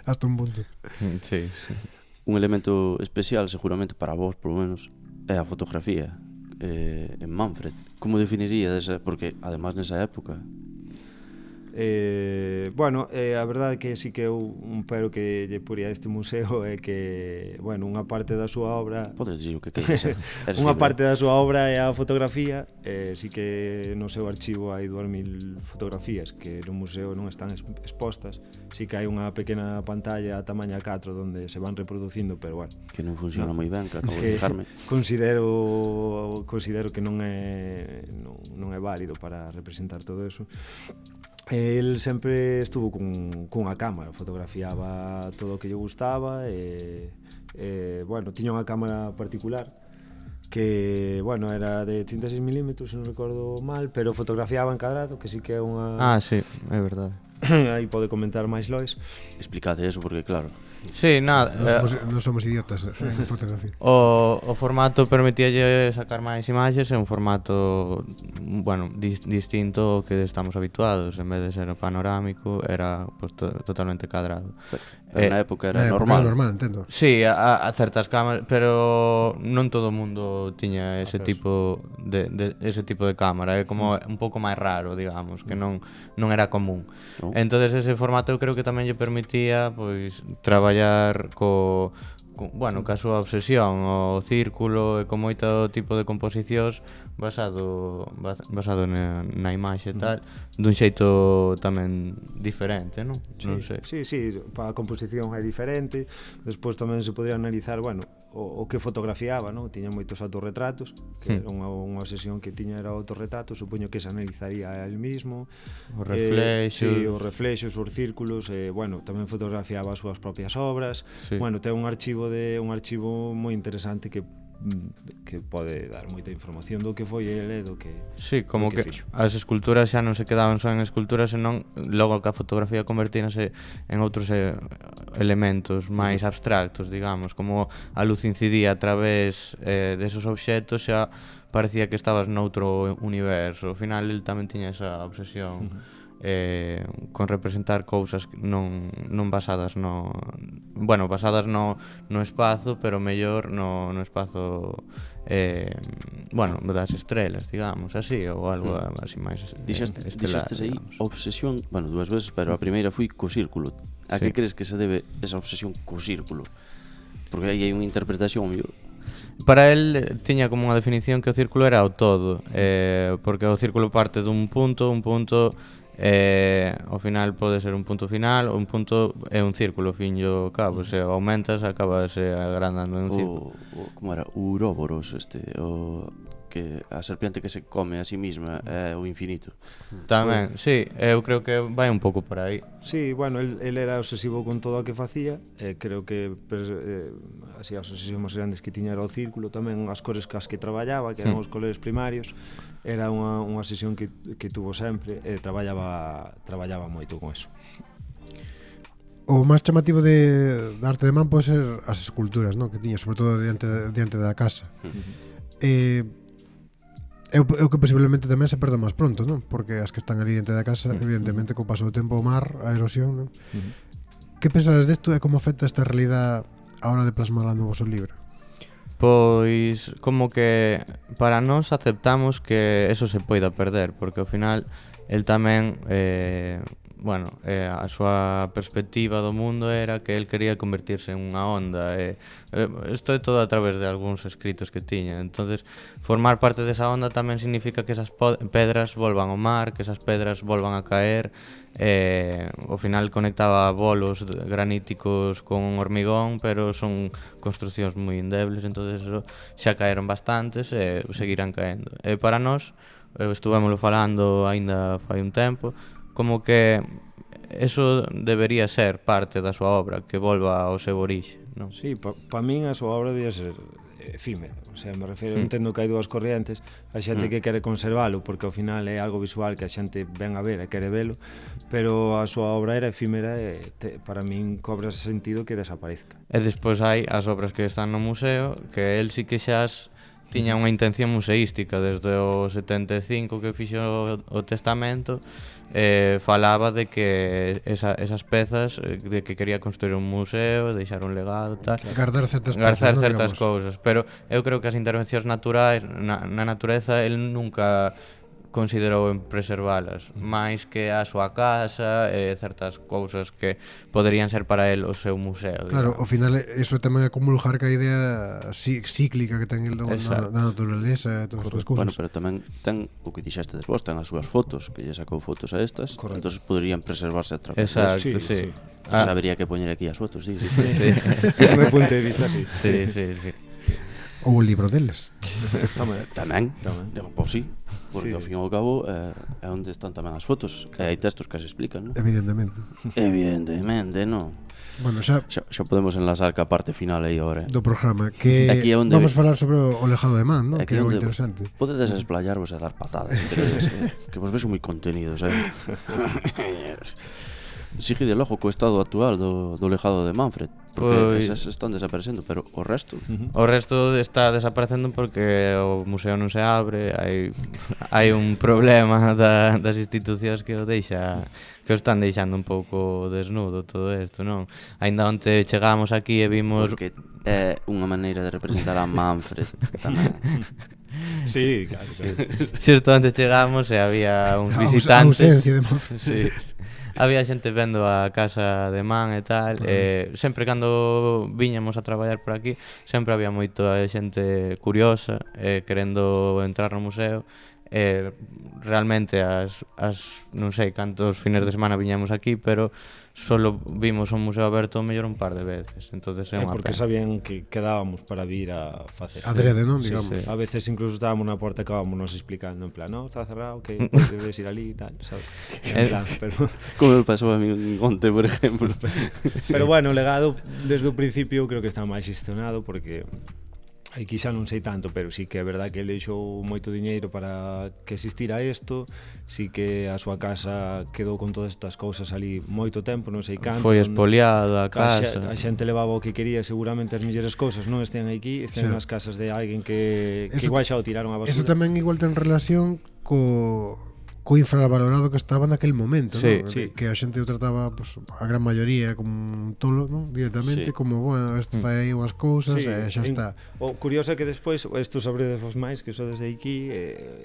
Hasta un punto. Sí. Un elemento especial, seguramente para vos, por lo menos, é a fotografía. En Manfred, como definiría esa? Porque además nesa época bueno, a verdade que sí que eu un pero que lle puría este museo é que, bueno, unha parte da súa obra, podes dicir o que queres, unha parte da súa obra é a fotografía, sí que no seu archivo hai 2000 fotografías que no museo non están expostas, sí que hai unha pequena pantalla a tamaña 4 onde se van reproducindo, pero bueno, que non funciona moi ben, que acabo de fijarme. Considero que non é válido para representar todo eso. El sempre estuvo cunha cámara, fotografiaba todo o que lle gustaba e bueno, tiña unha cámara particular que, bueno, era de 36 mm, se non recordo mal, pero fotografiaba en cuadrado, que sí que é unha... sí, é verdade. Aí pode comentar máis Lois. Explicade eso porque claro. Sí, nada. Non somos idiotas en fotografía. O formato permitíalle sacar máis imaxes, é un formato, bueno, distinto ao que estamos habituados. En vez de ser panorámico, era pues, totalmente cadrado. Pero na época era normal. Era normal, entendo. Sí, a certas cámaras, pero non todo o mundo tiña ese tipo de cámara. É como un pouco máis raro, digamos, que non era común. Entonces ese formato eu creo que tamén lle permitía pois traballar bueno, ca súa obsesión, o círculo e con moito tipo de composicións basado na imaxe e tal, dun xeito tamén diferente, non? Non sei. Sí, a composición é diferente. Despois tamén se podría analizar, bueno, o que fotografiaba, non? Tiña moitos autorretratos, que era unha obsesión que tiña era autorretratos, supoño que se analizaría a él mismo. Os reflexos. Os reflexos, os círculos, bueno, tamén fotografiaba as súas propias obras. Sí. Bueno, ten un archivo moi interesante que que pode dar moita información do que foi ele e do que Sí, como do que fixo. as esculturas xa non se quedaban só en esculturas, senón logo que a fotografía convertínase en outros elementos máis abstractos, digamos, como a luz incidía a través desos obxectos, xa parecía que estabas noutro universo. Ao final el tamén tiña esa obsesión con representar cousas non basadas basadas no espazo, pero mellor no espazo das estrelas, digamos, así, ou algo así máis estelar. Dixestes aí obsesión, dúas veces, pero a primeira foi co círculo. A que crees que se debe esa obsesión co círculo? Porque aí hai unha interpretación mellor. Para el tiña como unha definición que o círculo era o todo, porque o círculo parte dun punto, ao final pode ser un punto final, un punto é un círculo, fin e ao cabo, se aumentas acabase agrandando en un círculo. Como era? O Uroboros, que a serpiente que se come a sí misma é o infinito. Tamén, sí, eu creo que vai un pouco por aí. Sí, bueno, el era obsesivo con todo o que facía, creo que así as obsesións máis grandes que tiña era o círculo, tamén as cores cas que traballaba, que eran os colores primarios, era unha obsesión que tuvo sempre, e traballaba moito con eso. O máis chamativo da arte de man pode ser as esculturas, non? Que tiña, sobre todo diante da casa. É o que posiblemente tamén se perda máis pronto, non? Porque as que están ali diante da casa, evidentemente, co paso do tempo, o mar, a erosión, non? Que pensades desto e como afecta esta realidad a hora de plasmala no vosso libro? Pois como que para nós aceptamos que eso se poida perder, porque ao final el tamén a súa perspectiva do mundo era que el quería convertirse en unha onda, isto é todo a través de algúns escritos que tiña. Entonces formar parte desa onda tamén significa que esas pedras volvan ao mar, que esas pedras volvan a caer. Ao final conectaba bolos graníticos con hormigón, pero son construcións moi endebles, entonces xa caeron bastantes e seguirán caendo. E para nós, estuvémoslo falando aínda fai un tempo, como que eso debería ser parte da súa obra, que volva ao seu orixe, non? Sí, pa min a súa obra debía ser efímera, o sea, me refiro, entendo que hai dúas corrientes, a xente que quere conservalo porque ao final é algo visual que a xente ven a ver e quere velo, pero a súa obra era efímera e para min cobra sentido que desaparezca. E despois hai as obras que están no museo, que el sí que xa tiña unha intención museística desde o 75 que fixo o testamento, falaba de que esas pezas, de que quería construir un museo, deixar un legado, tal, Guardar certas cousas, pero eu creo que as intervencións naturais na natureza el nunca considerou en preservalas, máis que a súa casa e certas cousas que poderían ser para el o seu museo. Claro, digamos. ao final iso tamén é comulgar ca idea cíclica que ten el da naturaleza e todas estas cousas. Bueno, pero tamén ten o que dixestes vos, ten as súas fotos, que lle sacou fotos a estas, entonces poderían preservarse a través. Exacto, sí. Sabería que poñer aquí as fotos, sí. Do meu punto de vista, sí. Sí. Ou o libro deles. Tamén. Pois sí, porque ao fin e ao cabo é onde están tamén as fotos, que hai textos que se explican, non? Evidentemente, non. Bueno, xa podemos enlazar ca parte final aí agora. Do programa, que vamos falar sobre o lejado de man, non? Que é o interesante. Podedes explayarvos e dar patadas, que vos ves moi contenidos, Sigue de logo co estado actual do lejado de Manfred, porque esas están desaparecendo, pero o resto? O resto está desaparecendo porque o museo non se abre, hai un problema das institucións que o están deixando un pouco desnudo todo isto, non? Aínda onte chegamos aquí e vimos... Porque é unha maneira de representar a Manfred tamén. Sí, claro. Xusto onte chegamos e había uns visitantes... A ausencia de Manfred. Sí. Había xente vendo a casa de man e tal, sempre cando viñamos a traballar por aquí, sempre había moita xente curiosa, querendo entrar no museo. Realmente non sei cantos fines de semana viñamos aquí, pero solo vimos un museo aberto mellor un par de veces, entonces é unha porque pena. sabían que quedábamos para vir a facer adrede, non, digamos. Sí. A veces incluso estábamos na porta e acabábamos nos explicando en plan, no, está cerrado, que podes ir ali e tal, sabes? En plan, pero como me pasou a mí onte, por exemplo. Pero bueno, o legado desde o principio creo que está máis xestionado porque Aquí xa non sei tanto, pero sí que é verdad que ele deixou moito diñeiro para que existira isto, sí que a súa casa quedou con todas estas cousas ali moito tempo, non sei canto. Foi espoliada a casa. A xente levaba o que quería, seguramente as mellores cousas non estén aquí, estén nas casas de alguén que igual xa o tiraron a basura. Eso tamén igual ten relación co infravalorado que estaba naquel momento, sí, ¿no? sí. Que a xente o trataba, pues, a gran maioría como un tolo, ¿no? Directamente, Sí. como, bueno, este fai aí unhas cousas e xa está. O curioso é que despois, isto sabredes vos máis, que sodes de aquí,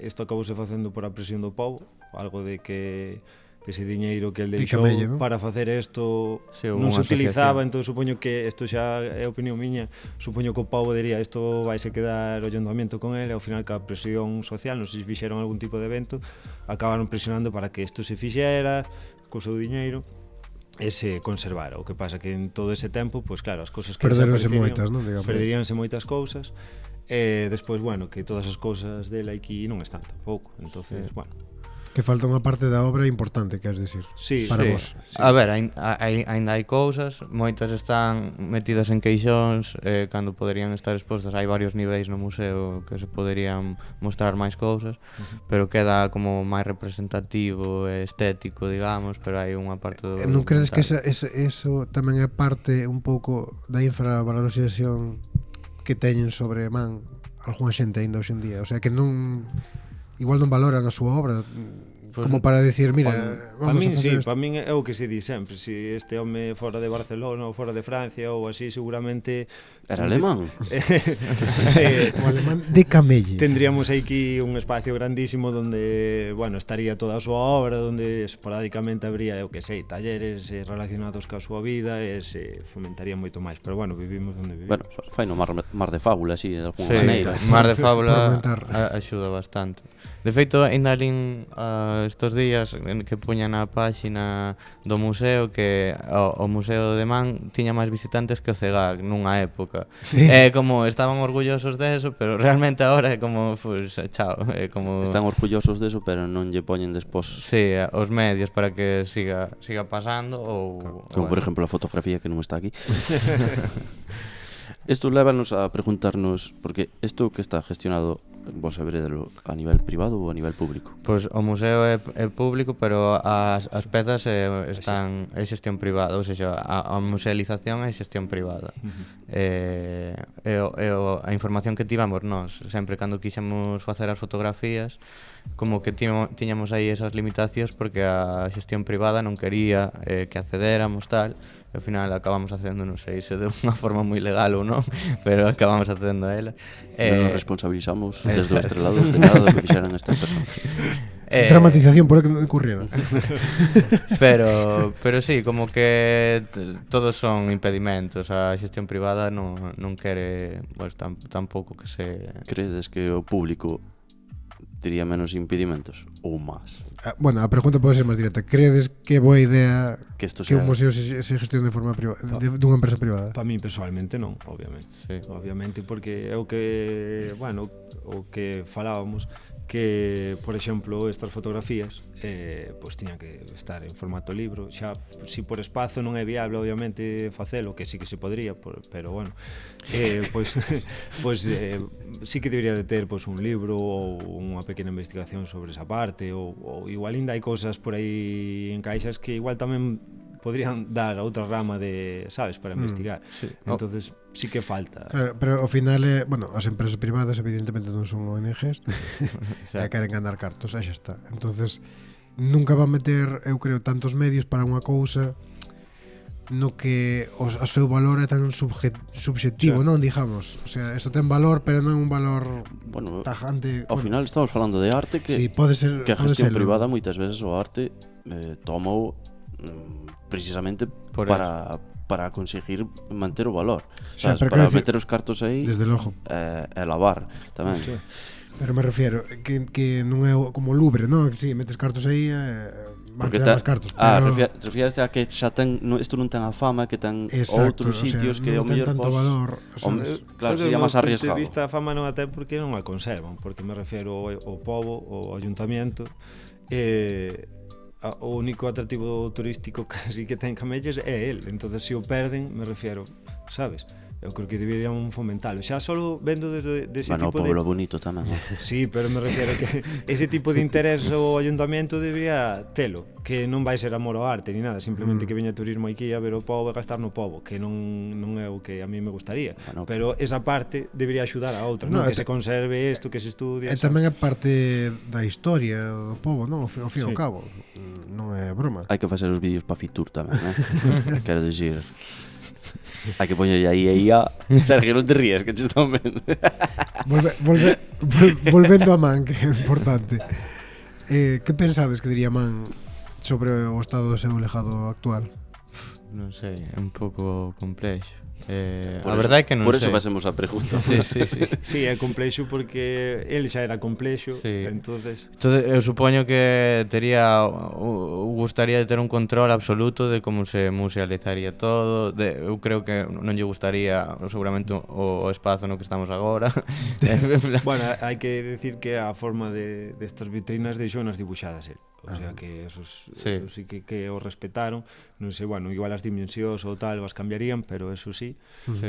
isto acabouse facendo por a presión do povo, algo de que ese diñeiro que el deixou camelle, ¿no? para facer isto Sí, non se unha utilizaba, entón supoño que isto xa é opinión miña, supoño que o povo diría isto vaise quedar o ayuntamiento con ele, ao final que a presión social, non sei se fixeron algún tipo de evento, acabaron presionando para que isto se fixera co seu diñeiro e se conservara. O que pasa que en todo ese tempo, pois claro, as cousas que Perderonse desaparecerían, moitas, non? Digamos. perderíanse moitas cousas e despois, bueno, que todas as cousas dele aquí non están tampouco, entonces, bueno. Que falta unha parte da obra importante, queres dicir? Sí, para Sí. vos. Sí. A ver, aínda hai cousas, moitas están metidas en queixóns, cando poderían estar expostas. Hai varios niveis no museo que se poderían mostrar máis cousas, pero queda como máis representativo e estético, digamos, pero hai unha parte do... Non credes que documental. eso tamén é parte un pouco da infravalorización que teñen sobre man algunha xente aínda hoxe en día? O sea, que non igual non valoran a súa obra, Pues, como para decir, mira, Para vamos min, a facer sí, isto. para min é o que se di sempre. Si este home fora de Barcelona ou fora de Francia ou así, seguramente... Era alemán. O alemán de Camelle. Tendríamos aquí un espacio grandísimo donde, bueno, estaría toda a súa obra, donde esporádicamente habría, eu que sei, talleres relacionados ca súa vida e se fomentaría moito máis. Pero bueno, vivimos donde vivimos. Bueno, fai no mar de fábula, así, de alguna Sí, maneira. Mar de Fábula Por aumentar. axuda bastante. De feito, ainda alín estos días que puñan na páxina do museo que o Museo de Man tiña máis visitantes que o CEGAC nunha época. Sí. Como estaban orgullosos de eso, pero realmente ahora é como, pues, chao, é como... Están orgullosos deso, pero non lle poñen despois. Sí, os medios para que siga pasando ou... Como por exemplo a fotografía que non está aquí. Isto lévanos a preguntarnos, porque isto que está gestionado, vos saberedelo, a nivel privado ou a nivel público? Pois o museo é público, pero as pezas están é xestión privada, ou seja, a musealización é xestión privada. A información que tivamos nós, sempre cando quixemos facer as fotografías, como que tiñamos aí esas limitacións porque a xestión privada non quería que accedéramos tal, e ao final acabamos accedendo, non sei se de unha forma moi legal ou non, pero acabamos accedendo a ela. Non nos responsabilizamos desde o estrelado de nada do que fixeran estas persoas. Dramatización por que non ocurriera. Pero sí, como que todos son impedimentos. A xestión privada non quere, pues, tampouco que se... Credes que o público tería menos impedimentos ou máis? Bueno, a pregunta pode ser máis directa. Credes que é boa idea Que isto que un sea- museo se gestione de forma privada, dunha empresa privada? Para min personalmente non, obviamente. Sí. Obviamente porque é o que, bueno, o que falábamos que, por exemplo, estas fotografías pois tiñan que estar en formato libro, xa si por espazo non é viable obviamente facelo, que sí que se podría, pero bueno, pois sí que debería de ter pois un libro ou unha pequena investigación sobre esa parte, ou igual ainda hai cousas por aí en caixas que igual tamén podrían dar a outra rama de, sabes, para investigar. sí. Entonces sí que falta. Claro, pero ao final, bueno, as empresas privadas evidentemente non son ONGs e queren ganar cartos, e xa está. Entonces nunca van meter, eu creo, tantos medios para unha cousa no que o seu valor é tan subjetivo, Sí. non, digamos. O sea, isto ten valor, pero non é un valor Bueno, tajante. ao final estamos falando de arte que, sí, pode ser, que a pode gestión serlo. privada moitas veces o arte tomou precisamente Por para conseguir manter o valor, Xa, sabes? pero Para quero dicir, meter os cartos aí desde logo. e lavar tamén. Sí. Pero me refiero que non é como o Louvre, non? Que si, metes cartos aí van Porque chegar máis cartos. refiraste a que xa ten, isto non ten a fama que ten Exacto, outros sitios que non ao ten mellor tanto valor, sabes? claro, Desde sería o meu máis punto arriesgado. de vista a fama non a ten porque non a conservan, porque me refiero ao pobo, ao ayuntamiento, o único atractivo turístico casi que ten Camelles é el, entonces se o perden, me refiero, sabes? eu creo que deberían fomentalo. Xa solo vendo desde ese Bueno, o tipo de... pueblo bonito tamén. Sí, pero me refiero que ese tipo de interés o ayuntamiento debería telo, que non vai ser amor ao arte ni nada, simplemente que veña turismo aquí a ver o pobo e gastar no pobo, que non é o que a mí me gustaría. Bueno, pero esa parte debería axudar a outra, non? Que se conserve isto, que se estudie. E tamén é parte da historia do pobo, non? Ao fin e ao cabo, non é broma. Hai que facer os vídeos para Fitur tamén, quero dicir. Hai que poñer aí a Sergio, non te ríes, que te están vendo. Volvendo a Man, que é importante. Que pensades que diría Man sobre o estado do seu legado actual? Non sei, é un pouco complexo. A verdade é que non por sei. eso facemos a pregunta. Sí. Sí, é complexo porque el xa era complexo, Sí. entonces Eu supoño que gustaría de ter un control absoluto de como se musealizaría todo. Eu creo que non lle gustaría seguramente o espazo no que estamos agora. bueno, hai que decir que a forma de estas vitrinas deixounas dibuixadas el. O sea que esos sí que o respetaron. Non sei, bueno, igual as dimensións ou tal as cambiarían, pero eso sí.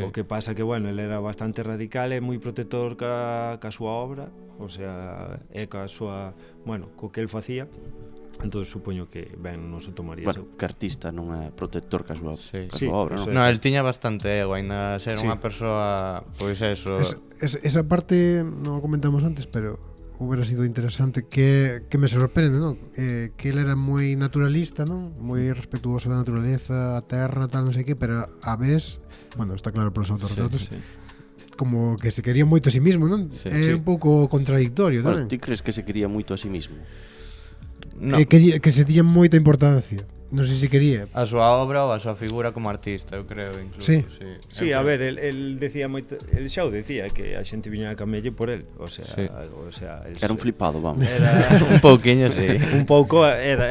O que pasa que, bueno, el era bastante radical e moi protector ca súa obra, o sea, e ca súa, bueno, co que el facía. Entón supoño que ben non se tomaría Bueno, que artista non é protector ca súa Sí, obra, non? eso No, el tiña bastante ego, ainda ser Sí. unha persoa, pois eso. Esa parte non o comentamos antes, pero hubiera sido interesante que me sorprende, non? Que ele era moi naturalista, non? Moi respetuoso da naturaleza, a terra, tal, non sei que, pero a vez, bueno, está claro polos autorretratos, como que se quería moito a sí mismo, non? Sí. É un pouco contradictorio, non? Bueno, ti crees que se quería moito a sí mismo? No. Que se tiña moita importancia. Non sei se quería. A súa obra ou a súa figura como artista, eu creo, incluso. Sí. Sí, a ver, el decía moito, el xa o decía que a xente viña a camelle por el, o sea, Sí. el Era un flipado, vamos. Era Un pouquiño, sí. un pouco era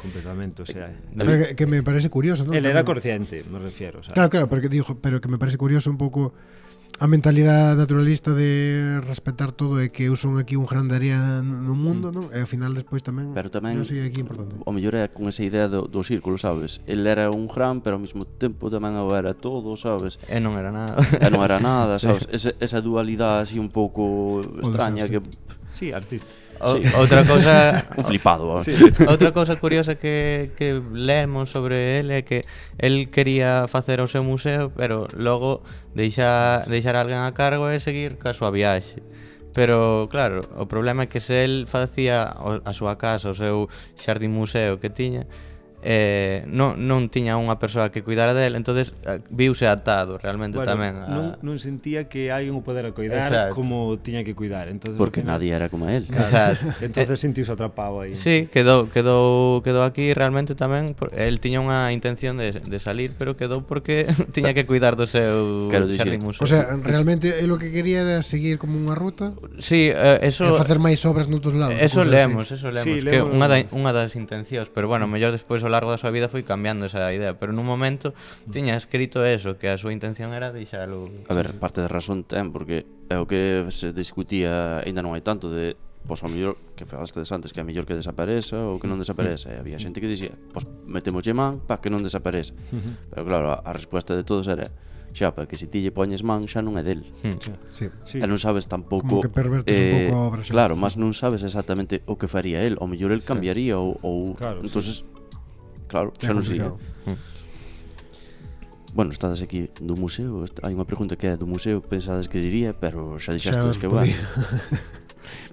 completamente, o sea, Pero que me parece curioso, non? el era Tamén. consciente, me refiero, o sea. Claro, pero que me parece curioso un pouco a mentalidade naturalista de respetar todo e que eu son aquí un grande área no mundo, non? E ao final despois tamén, Pero tamén non sei aquí importante. o mellor é con esa idea do círculo, sabes? El era un gran, pero ao mesmo tempo tamén o era todo, sabes? E non era nada. E non era nada, sabes? Esa dualidade así un pouco extraña que... Sí, artista. Sí. Outra cousa Un flipado, vamos. Sí. outra cousa curiosa que lemos sobre ele é que el quería facer o seu museo, pero logo deixar alguén a cargo e seguir ca súa viaxe. Pero claro, o problema é que se el facía a súa casa, o seu xardín museo que tiña, non tiña unha persoa que cuidara del, entonces viuse atado realmente tamén non sentía que alguén o podera cuidar. Exacto. como tiña que cuidar, entonces Porque nadie era como él. Exacto. Entonces sentiuse atrapado aí. Sí, quedou aquí realmente tamén. El tiña unha intención de salir, pero quedou porque tiña que cuidar do seu Quero dicir, xardín museo. O sea, realmente o que quería era seguir como unha ruta Sí, eso e facer máis obras noutros lados. Eso cousas lemos, así. Sí, que lemos. unha das intencións, pero bueno, mellor despois ao largo da súa vida foi cambiando esa idea, pero nun momento tiña escrito eso, que a súa intención era deixalo. A ver, parte de razón ten, porque é o que se discutía, ainda non hai tanto de pois ao mellor, que falaste antes, que é mellor que desapareza ou que non desapareza, e había xente que dicía, pois metemoslle man para que non desapareza. Pero claro, a resposta de todos era xa, para que se ti lle poñes man xa non é del. Sí. Sí. E non sabes tampouco Como que pervertes un pouco a obra xa. Claro, mas non sabes exactamente o que faría el. Ao mellor el cambiaría ou Claro, entonces claro, É xa non sei. complicado. Bueno, estades aquí do museo, hai unha pregunta que é do museo, pensades que diría, pero xa dixastes que podía. bueno.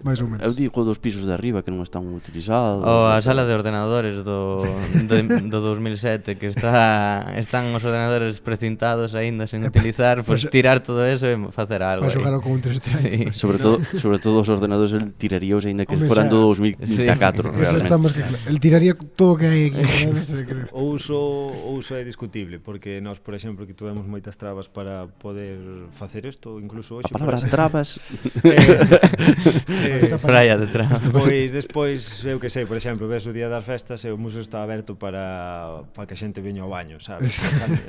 Mais ou menos. Eu digo dos pisos de arriba que non están utilizados. Ou a sala de ordenadores do 2007 que están os ordenadores precintados aínda sen utilizar, pois tirar todo eso e facer algo. Para aí. xogar ao Counter Strike. Sí. Sobre todo os ordenadores el tiraríaos aínda que Home, foran xa. do 2004, Eso realmente. estamos que el tiraría todo o que hai aquí, sabes? Creo. O uso é discutible, porque nós, por exemplo, que tuvemos moitas trabas para poder facer isto, incluso hoxe. A palabra trabas Praia detrás. Pois despois, eu que sei, por exemplo, ves o día das festas e o museo está aberto para que a xente veña ao baño, sabes?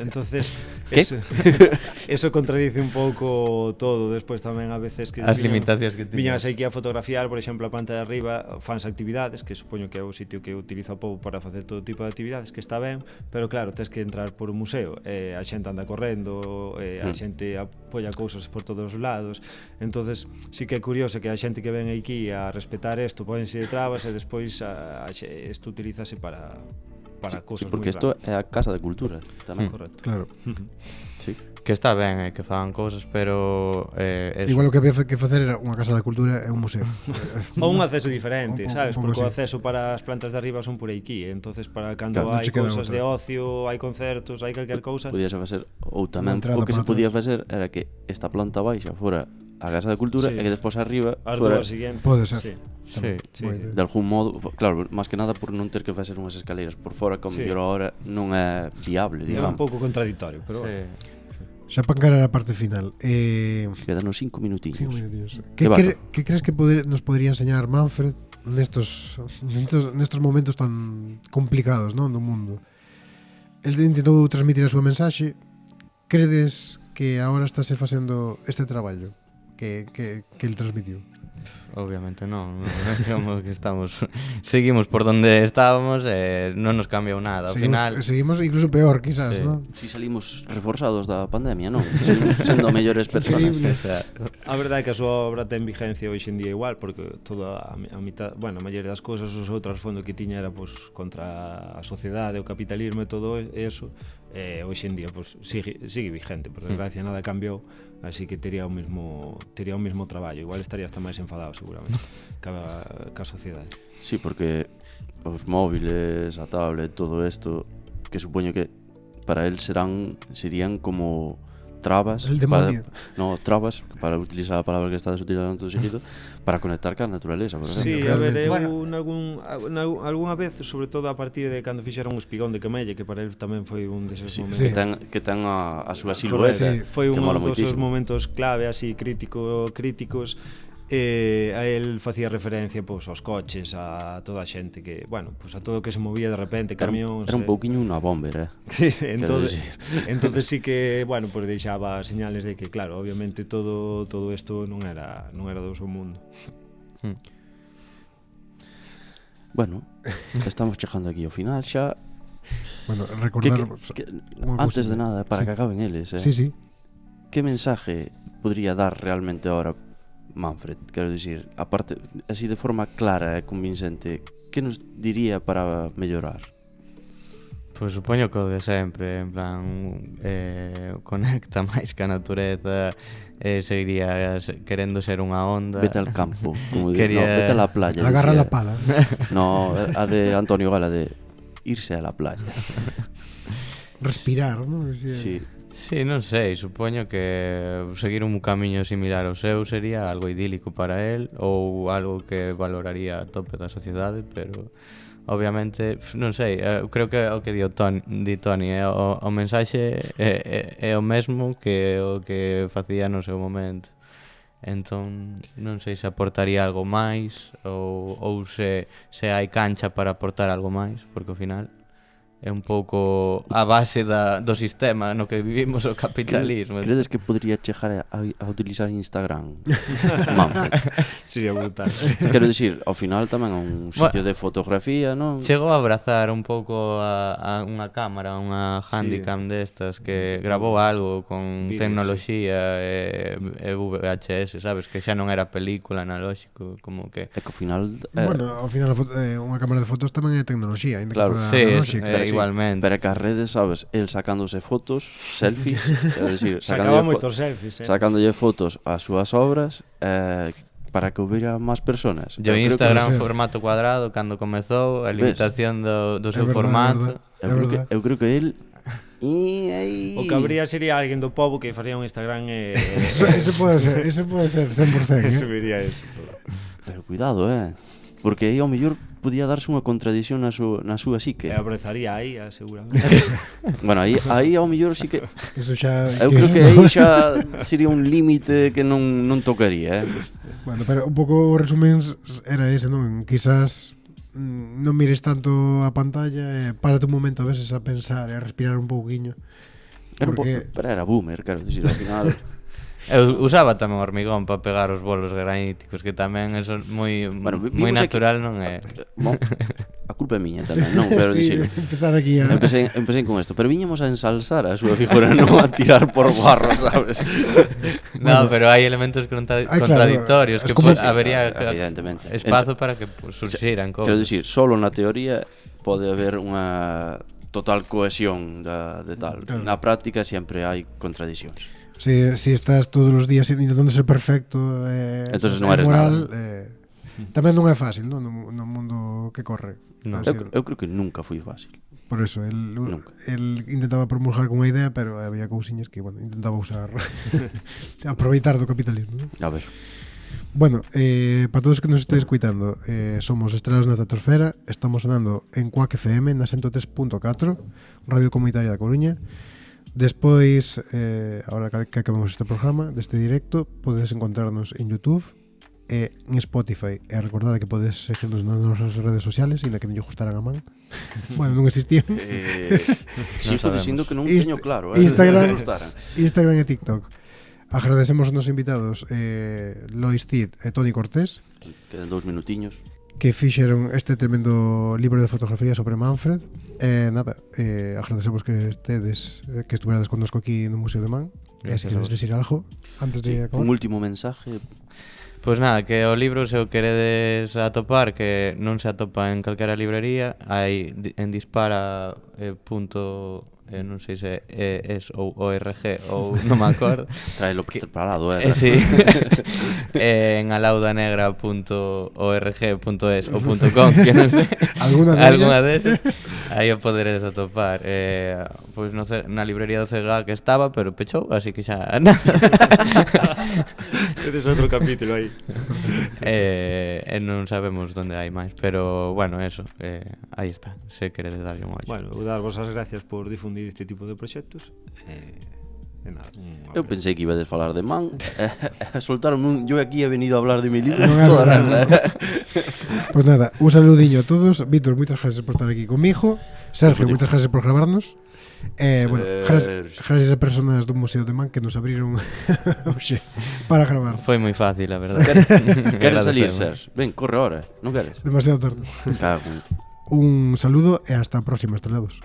Entonces, ¿Qué? eso contradice un pouco todo. Despois tamén a veces que as limitacións que viñas tiñas. aquí a fotografiar, por exemplo, a planta de arriba, fans actividades, que supoño que é o sitio que utiliza o povo para facer todo tipo de actividades, que está ben, pero claro, tens que entrar por un museo, a xente anda correndo, a xente apoia cousas por todos os lados. Entonces sí que é curioso que a xente que ven aquí a respetar isto, pónse de trabas e despois isto utilízase para cousas porque moi isto é a Casa de Cultura tamén. correcto. Claro. Sí. Que está ben, que fagan cousas, pero eso. Igual o que había que facer era unha casa de cultura e un museo. Ou un acceso diferente, Un pouco- sabes? un pouco Porque o así. acceso para as plantas de arriba son por aquí, entonces para cando Claro, non hai che queda cousas outra. de ocio, hai concertos, hai calquer cousa, Podíase facer, ou tamén entrada o que se para podía todos. facer era que esta planta baixa fora a Casa de Cultura Sí. e que despois arriba as fora dúas siguientes. Pode ser. Sí. Sí. Sí. Boa idea. de algún modo, claro, máis que nada por non ter que facer unhas escaleiras por fora, que ao Sí. mellor ahora non é viable, É un digamos. pouco contradictorio, pero bueno. Sí. Xa para encarar a parte final. Quedanos 5 minutiños. 5 minutinhos. Que Que crees que nos podría enseñar Manfred nestos momentos tan complicados, non, do mundo? El intentou transmitir a súa mensaxe. Credes que agora estáse facendo este traballo que el transmitiu? Obviamente non, como que seguimos por donde estábamos e non nos cambiou nada, ao final. Seguimos incluso peor, quizás, Sí. non? Si salimos reforzados da pandemia, non? Seguimos sendo mellores persoas. Exacto. A verdade é que a súa obra ten vigencia hoxe en día igual, porque toda a mitad, bueno, a maioría das cousas, o seu trasfondo que tiña era pues, contra a sociedade, o capitalismo e todo eso, hoxe en día pues, sigue vigente, por desgracia nada cambiou, así que tería o mismo traballo, igual estaría hasta máis enfadado seguramente ca sociedade. Sí, porque os móviles, a tablet, todo isto, que supoño que para él serían como trabas El demonio. trabas, para utilizar a palabra que estás utilizando todo seguido, para conectar ca naturaleza, por exemplo. Sí, a ver, eu Bueno. algunha vez, sobre todo a partir de cando fixeron o Espigón de Camelle, que para el tamén foi un deses Sí, momentos. que ten a súa Correcto, silueta, foi que un mola dos moitísimo. momentos clave así críticos. A el facía referencia pois, aos coches, a toda a xente que, bueno, pois, a todo o que se movía de repente, camións. Era un pouquiño unha bomber, Sí, decir. entonces sí que, bueno, pois deixaba señales de que, claro, obviamente todo isto non era do seu mundo. Bueno, estamos chegando aquí ao final xa. Bueno, recordar Antes de nada, para sí. que acaben eles, Sí, sí. que mensaje podría dar realmente ahora Manfred? Quero dicir, aparte, así de forma clara e convincente, que nos diría para mellorar? Pois supoño que o de sempre, en plan, conecta máis ca natureza, seguiría querendo ser unha onda. Vete al campo, como Quería- no, vete a la playa. Agarra decía. la pala. No, a de Antonio Gala de irse a la playa. Respirar, non? Sí, Sí, non sei, supoño que seguir un camiño similar ao seu sería algo idílico para él ou algo que valoraría a tope da sociedade, pero obviamente, non sei, creo que o que di Toni, o mensaxe é o mesmo que o que facía no seu momento. Entón, non sei se aportaría algo máis ou se hai cancha para aportar algo máis, porque ao final é un pouco a base do sistema no que vivimos, o capitalismo. credes que podría chegar a utilizar Instagram? Manfred. Sería brutal. Quero dicir, ao final tamén é un sitio de fotografía, non? Chegou a abrazar un pouco a unha cámara, unha handicam destas que grabou algo con Vídeos, tecnoloxía e VHS, sabes? Que xa non era película analóxico, como que... É que ao final Bueno, ao final unha cámara de fotos tamén é tecnoloxía, ainda Claro, que fora sí, analóxica. igualmente. pero que as redes, sabes, el sacándose fotos, selfies, quero dicir, Sacaba moitos selfies, sacándolle fotos ás súas obras, para que houbera máis personas. Yo Eu creo que- Instagram sí. formato cuadrado cando comezou, a Ves? limitación do É seu verdade, formato. é verdade. Eu creo que el O que habría sería alguén do pobo que faría un Instagram e Ese pode ser 100%. subiría eso. Pero cuidado, porque aí ao mellor podía darse unha contradición na súa psique. E abrazaría aí, seguramente. Bueno, aí ao mellor sí que Eso xa... eu creo que aí xa sería un límite que non tocaría, Bueno, pero un pouco o resumen era ese, non? Quizás non mires tanto a pantalla, párate un momento a veces a pensar e a respirar un pouquiño. Pero era boomer, quero dicir, ao final... Eu usaba tamén hormigón para pegar os bolos graníticos, que tamén eso moi natural non é. A culpa é miña tamén, non, pero sí, dicir. Empezar aquí a... Empecé con isto, pero viñamos a ensalzar a súa figura, non a tirar por barro, sabes? No, pero hai elementos contradictorios que habería espazo para que surxiran cousas. Quero dicir, solo na teoría pode haber unha total cohesión de tal. Na práctica sempre hai contradicións. Si estás todos os días intentando ser perfecto entonces non eres moral, nada. Tamén non é fácil, non? No mundo que corre. No. Eu creo que nunca foi fácil. Por eso, el intentaba promulgar con unha idea, pero había cousiñas que, bueno, intentaba usar aproveitar do capitalismo, ¿no? A ver. Bueno, para todos que nos estéis escuitando, somos Estrelados na Estratosfera, estamos sonando en Quack FM na 103.4, Radio Comunitaria da Coruña. Despois, ahora que acabamos este programa, deste directo, podedes encontrarnos en YouTube e en Spotify. E recordade que podedes seguirnos nas nosas redes sociales, ainda que non lle gustaran a man. Bueno, non existían. Sigo dicindo que non teño claro. Instagram e TikTok. Agradecemos aos nosos invitados Lois Cid e Toni Cortés, quedan 2 minutiños, que fixeron este tremendo libro de fotografía sobre Manfred. Agradecemos que estuverades connosco aquí no Museo de Man. E se queres decir algo antes de acabar. Un último mensaje. Pois nada, que o libro, se o queredes atopar, que non se atopa en calquera librería, hai en Dispara non sei se é ou ORG ou non me acordo. Traelo preparado, sí. En alaudanegra.org.es ou .com, que non sei. Alguna desas. Aí o poderes atopar. Pois na librería do CGA que estaba, pero pechou, así que xa Tedes outro capítulo aí. Non sabemos onde hai máis, pero bueno, eso, aí está, se queredes darlle un ollo. Bueno, darvos as gracias por difundir este tipo de proxectos. Nada, eu pensei que ibades falar de Man. Soltaron yo aquí he venido a hablar de mi libro. Pues nada, un saludiño a todos. Víctor, moitas gracias por estar aquí comigo. Sergio, moitas gracias por gravarnos. Bueno, gracias a personas do Museo de Man que nos abriron hoxe para gravar. Foi moi fácil, a verdade. Queres salir, Sergio? Ven, corre ahora, non queres? Demasiado tarde. Un saludo e hasta a próxima, estrelados.